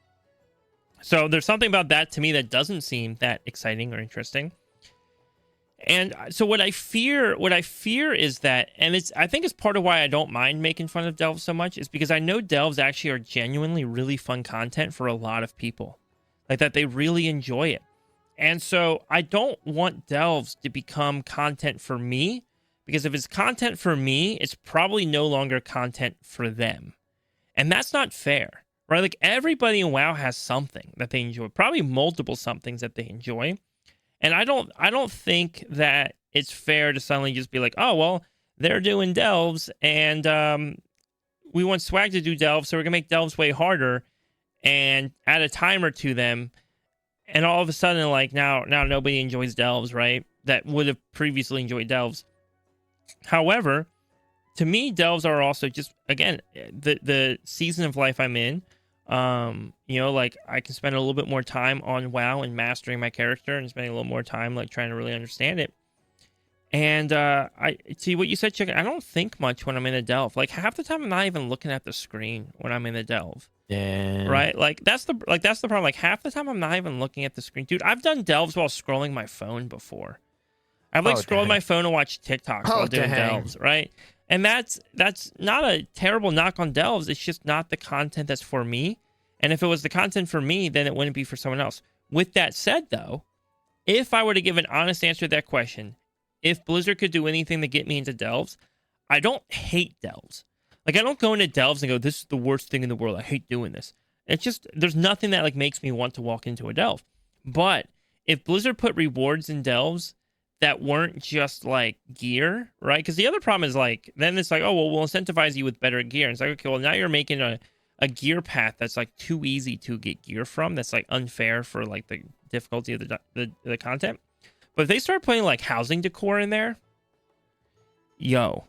So there's something about that to me that doesn't seem that exciting or interesting. And so what I fear is that, and I think it's part of why I don't mind making fun of delves so much, is because I know delves actually are genuinely really fun content for a lot of people, like that they really enjoy it. And so I don't want delves to become content for me, because if it's content for me, it's probably no longer content for them. And that's not fair, right? Like everybody in WoW has something that they enjoy, probably multiple somethings that they enjoy. And I don't think that it's fair to suddenly just be like, oh, well, they're doing delves, and we want Swag to do delves, so we're going to make delves way harder and add a timer to them. And all of a sudden, like, now nobody enjoys delves, right? That would have previously enjoyed delves. However, to me, delves are also just, again, the season of life I'm in. Like I can spend a little bit more time on WoW and mastering my character and spending a little more time like trying to really understand it. And I see what you said, Chicken. I don't think much when I'm in a delve. Like half the time I'm not even looking at the screen when I'm in a delve. Yeah. Right? Like that's the problem. Like half the time I'm not even looking at the screen. Dude, I've done delves while scrolling my phone before. I've scrolled my phone and watched TikToks while doing delves, right? And that's not a terrible knock on delves. It's just not the content that's for me. And if it was the content for me, then it wouldn't be for someone else. With that said, though, if I were to give an honest answer to that question, if Blizzard could do anything to get me into delves, I don't hate delves. Like, I don't go into delves and go, this is the worst thing in the world. I hate doing this. It's just, there's nothing that, like, makes me want to walk into a delve. But if Blizzard put rewards in delves that weren't just, like, gear, right? Because the other problem is, like, then it's like, oh, well, we'll incentivize you with better gear. And it's like, okay, well, now you're making a gear path that's, like, too easy to get gear from. That's, like, unfair for, like, the difficulty of the content. But if they start putting, like, housing decor in there, yo.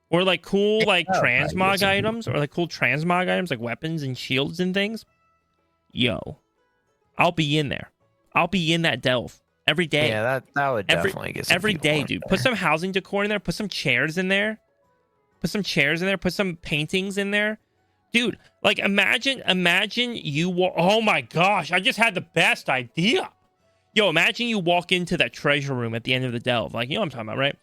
Or, like, cool, like, transmog items, or, like, cool transmog items, like weapons and shields and things, yo. I'll be in there. I'll be in that delve every day. Yeah, that would definitely get some every people day, in dude. there. Put some housing decor in there. Put some chairs in there. Put some paintings in there. Dude, like, imagine you oh my gosh, I just had the best idea. Yo, imagine you walk into that treasure room at the end of the delve. Like, you know what I'm talking about, right?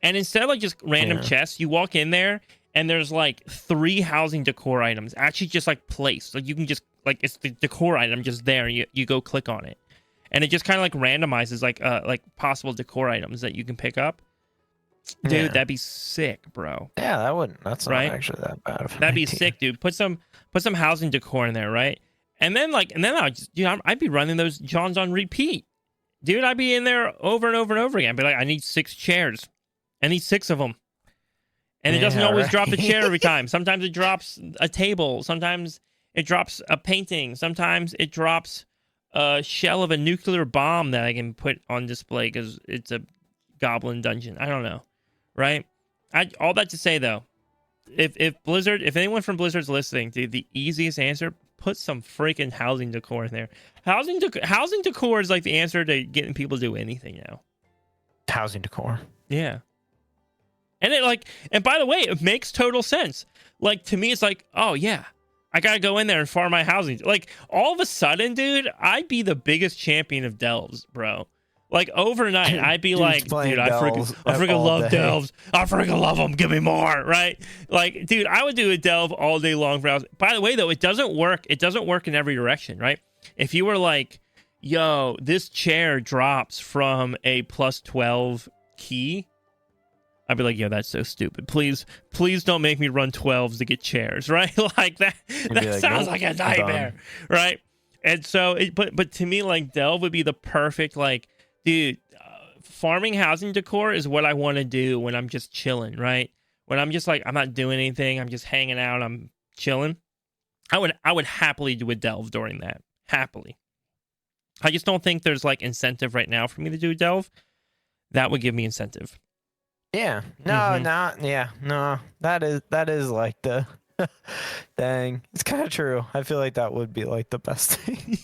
And instead of, like, just random chests, you walk in there, and there's, like, 3 housing decor items actually just, like, placed. Like, you can just, like, it's the decor item just there. You go click on it. And it just kind of, like, randomizes, like possible decor items that you can pick up. Dude, that'd be sick, bro. Yeah, that's not actually that bad. That'd be sick, dude. Put some housing decor in there, right? And then I'd be running those Johns on repeat. Dude, I'd be in there over and over and over again. I'd be like, I need 6 chairs. I need 6 of them. And it doesn't always drop the chair every time. Sometimes it drops a table. Sometimes it drops a painting. Sometimes it drops a shell of a nuclear bomb that I can put on display because it's a goblin dungeon. I don't know. Right? All that to say, though, if anyone from Blizzard's listening, dude, the easiest answer, put some freaking housing decor in there. Housing decor is like the answer to getting people to do anything now. Housing decor. Yeah. And by the way, it makes total sense. Like, to me, it's like, oh yeah, I gotta go in there and farm my housing. Like, all of a sudden, dude, I'd be the biggest champion of delves, bro. Like, overnight, I'd be like, dude, I freaking love delves. I freaking love them. Give me more, right? Like, dude, I would do a delve all day long for hours. By the way, though, it doesn't work. It doesn't work in every direction, right? If you were like, yo, this chair drops from a +12 key, I'd be like, yo, that's so stupid. Please don't make me run 12s to get chairs, right? Like, that sounds like a nightmare, right? And so, but to me, like, delve would be the perfect, like, dude, farming housing decor is what I want to do when I'm just chilling, right? When I'm just like, I'm not doing anything, I'm just hanging out, I'm chilling. I would happily do a delve during that. happily. I just don't think there's like incentive right now for me to do delve. That would give me incentive. Yeah. No, no. That is like the dang. It's kind of true. I feel like that would be like the best thing.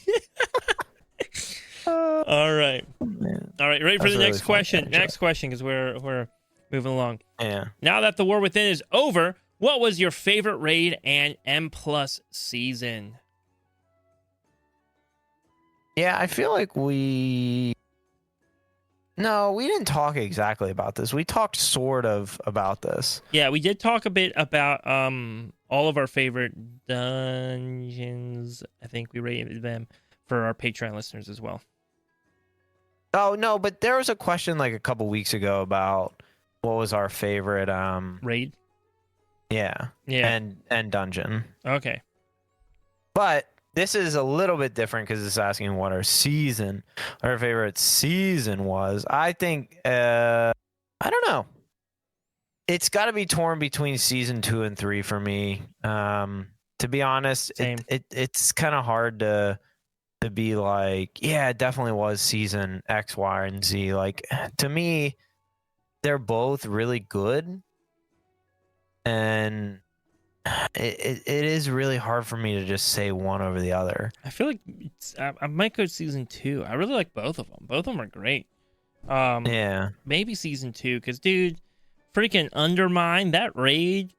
All right. Man. All right, ready for the Really next question? Next question, because we're moving along. Yeah. Now that the War Within is over, what was your favorite raid and M+ season? Yeah, I feel like we didn't talk exactly about this. We talked sort of about this. Yeah, we did talk a bit about all of our favorite dungeons. I think we rated them for our Patreon listeners as well. Oh no, but there was a question like a couple weeks ago about what was our favorite Raid? Yeah. And dungeon. Okay. But this is a little bit different because it's asking what our favorite season was. I think I don't know. It's got to be torn between season 2 and 3 for me. To be honest, it's kind of hard to be like, yeah, it definitely was season X, Y, and Z. Like, to me, they're both really good, and it is really hard for me to just say one over the other. I feel like I might go season 2. I really like both of them. Both of them are great. Yeah. Maybe season 2, because, dude, freaking Undermine, that raid,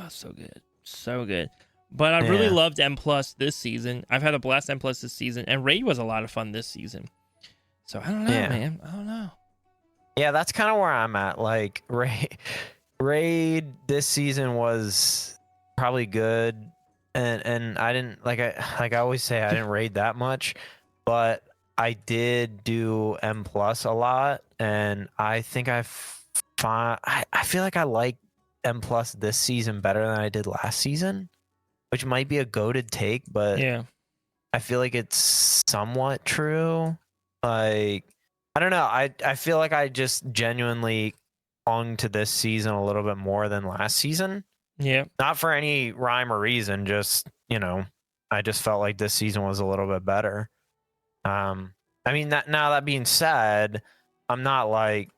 so good. So good. But I really loved M+ this season. I've had a blast M+ this season, and raid was a lot of fun this season. So I don't know, man. I don't know. Yeah, that's kind of where I'm at. Like, raid this season was probably good, and I didn't like I always say I didn't raid that much, but I did do M+ a lot, and I think I feel like I like M+ this season better than I did last season, which might be a goated take, but yeah, I feel like it's somewhat true. Like, I don't know. I feel like I just genuinely clung to this season a little bit more than last season. Yeah. Not for any rhyme or reason, just, I just felt like this season was a little bit better. I mean, that being said, I'm not like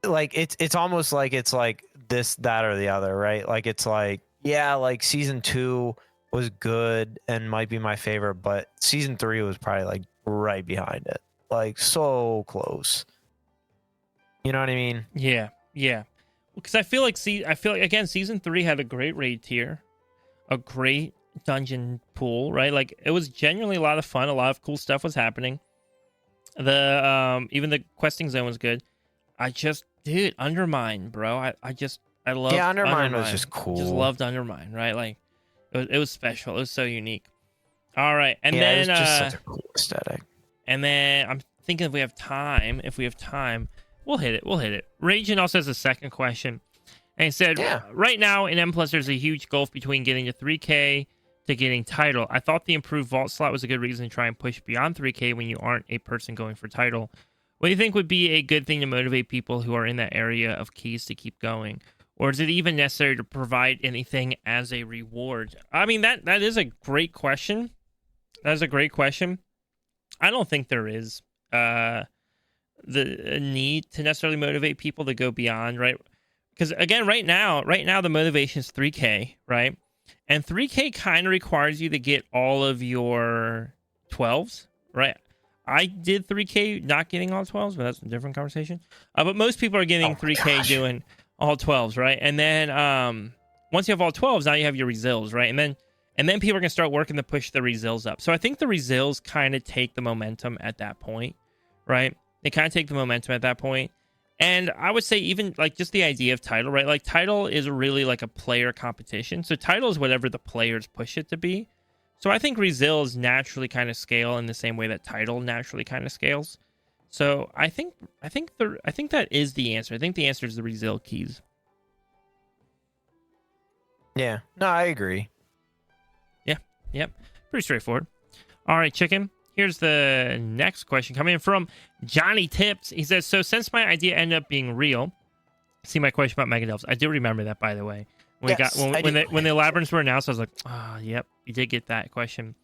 it's almost like it's like this, that, or the other, right? Like, it's like, yeah, like season 2 was good and might be my favorite, but season 3 was probably like right behind it. Like, so close. You know what I mean? Yeah. Because I feel like again, season 3 had a great raid tier, a great dungeon pool, right? Like, it was genuinely a lot of fun. A lot of cool stuff was happening. The even the questing zone was good. Dude, Undermine, bro. I love. Yeah, Undermine was just cool. Just loved Undermine, right? Like, it was special. It was so unique. All right, and yeah, then it was just such a cool aesthetic. And then I'm thinking if we have time, we'll hit it. Raging also has a second question, and he said, right now in M+, there's a huge gulf between getting to 3K to getting title. I thought the improved vault slot was a good reason to try and push beyond 3K when you aren't a person going for title. What do you think would be a good thing to motivate people who are in that area of keys to keep going? Or is it even necessary to provide anything as a reward? I mean, that is a great question. That is a great question. I don't think there is the need to necessarily motivate people to go beyond, right? Because again, right now the motivation is 3K, right? And 3K kind of requires you to get all of your 12s, right? I did 3K not getting all 12s, but that's a different conversation. But most people are getting 3K doing all 12s, right? And then once you have all 12s, now you have your resills, right? And then people are going to start working to push the resills up. So I think the resills kind of take the momentum at that point, right? They kind of take the momentum at that point. And I would say even like just the idea of title, right? Like, title is really like a player competition. So title is whatever the players push it to be. So I think resills naturally kind of scale in the same way that title naturally kind of scales. So I think that is the answer. I think the answer is the resil keys. Yeah. No, I agree. Yep. Pretty straightforward. All right, chicken. Here's the next question coming in from Johnny Tips. He says, so since my idea ended up being real, see my question about Mega Delves. I do remember that, by the way. When the labyrinths were announced, I was like, yep, you did get that question.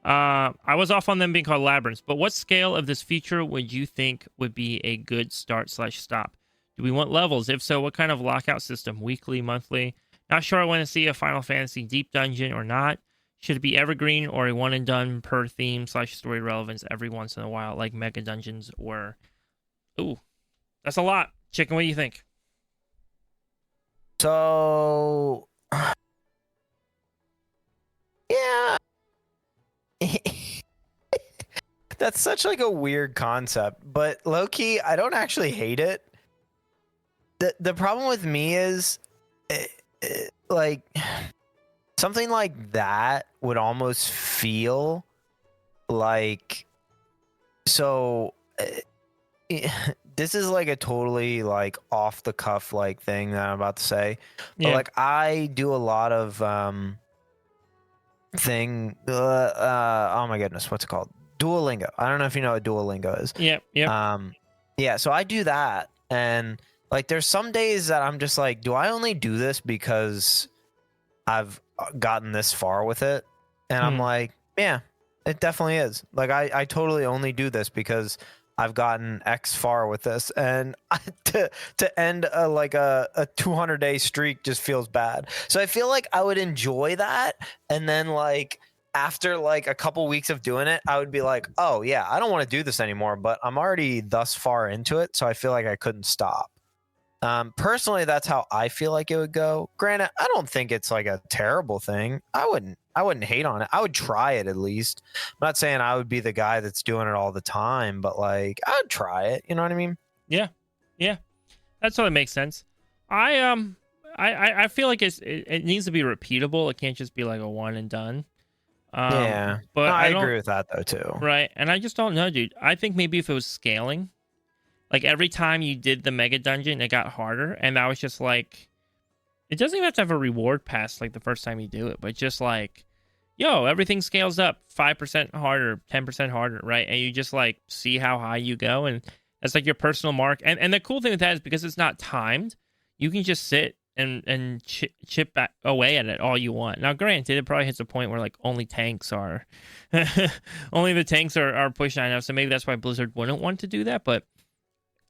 I was off on them being called labyrinths, but what scale of this feature would you think would be a good start/stop? Do we want levels? If so, what kind of lockout system? Weekly, monthly? Not sure I want to see a Final Fantasy deep dungeon or not. Should it be evergreen or a one and done per theme/story relevance every once in a while, like mega dungeons or... Ooh, that's a lot. Chicken, what do you think? So, yeah. That's such like a weird concept, but low key, I don't actually hate it. The problem with me is like something like that would almost feel like this is like a totally like off the cuff like thing that I'm about to say. But like I do a lot of oh my goodness, what's it called? Duolingo. I don't know if you know what Duolingo is. Yep. Yeah, so I do that, and like there's some days that I'm just like, do I only do this because I've gotten this far with it? And I'm like, yeah, it definitely is. Like I totally only do this because I've gotten X far with this, and to end a 200-day streak just feels bad. So I feel like I would enjoy that, and then like after like a couple weeks of doing it, I would be like, oh yeah, I don't want to do this anymore, but I'm already thus far into it, so I feel like I couldn't stop. Personally, that's how I feel like it would go. Granted, I don't think it's like a terrible thing. I wouldn't hate on it. I would try it at least. I'm not saying I would be the guy that's doing it all the time, but like I would try it. You know what I mean? Yeah. That totally makes sense. I feel like it needs to be repeatable. It can't just be like a one and done. Yeah, but no, I agree with that though too. Right, and I just don't know, dude. I think maybe if it was scaling, like every time you did the mega dungeon, it got harder, and that was just like, it doesn't even have to have a reward pass like the first time you do it, but just like, yo, everything scales up 5% harder, 10% harder, right? And you just like see how high you go, and that's like your personal mark. And the cool thing with that is because it's not timed, you can just sit and chip back away at it all you want. Now, granted, it probably hits a point where like only tanks are, only the tanks are pushed high enough. So maybe that's why Blizzard wouldn't want to do that. But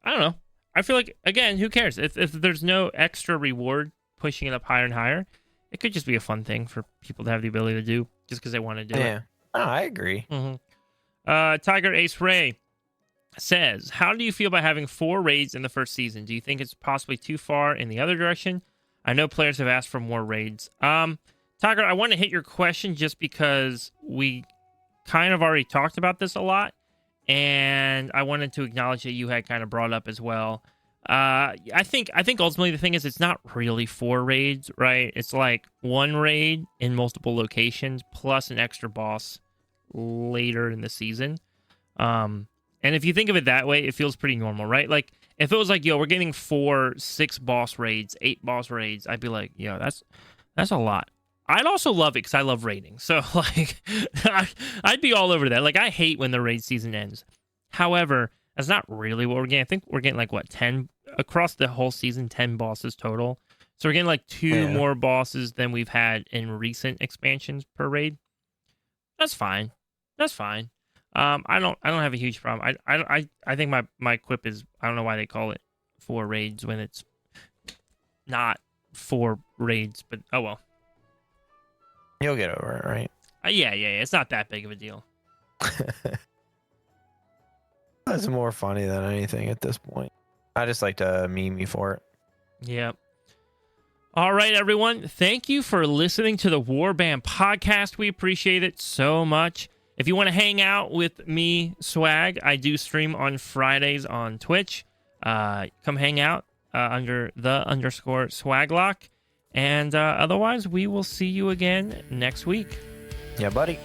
I don't know. I feel like, again, who cares? If there's no extra reward pushing it up higher and higher, it could just be a fun thing for people to have the ability to do just because they want to do it. Yeah, oh, I agree. Tiger Ace Ray says, how do you feel about having 4 raids in the first season? Do you think it's possibly too far in the other direction? I know players have asked for more raids. Tiger, I want to hit your question just because we kind of already talked about this a lot, and I wanted to acknowledge that you had kind of brought up as well. I think ultimately the thing is it's not really 4 raids, right? It's like 1 raid in multiple locations plus an extra boss later in the season. And if you think of it that way, it feels pretty normal, right? Like if it was like, yo, we're getting 6 boss raids, 8 boss raids, I'd be like, yo, that's a lot. I'd also love it because I love raiding. So like I'd be all over that. Like I hate when the raid season ends. However, that's not really what we're getting. I think we're getting like 10 across the whole season, 10 bosses total. So we're getting like 2 more bosses than we've had in recent expansions per raid. That's fine. I don't have a huge problem. I think my quip is, I don't know why they call it 4 raids when it's not 4 raids, but oh well. You'll get over it, right? Yeah. It's not that big of a deal. That's more funny than anything at this point. I just like to meme you for it. Yeah. All right, everyone. Thank you for listening to the Warband podcast. We appreciate it so much. If you want to hang out with me, Swag, I do stream on Fridays on Twitch. Come hang out under _swaglock. And otherwise, we will see you again next week. Yeah, buddy.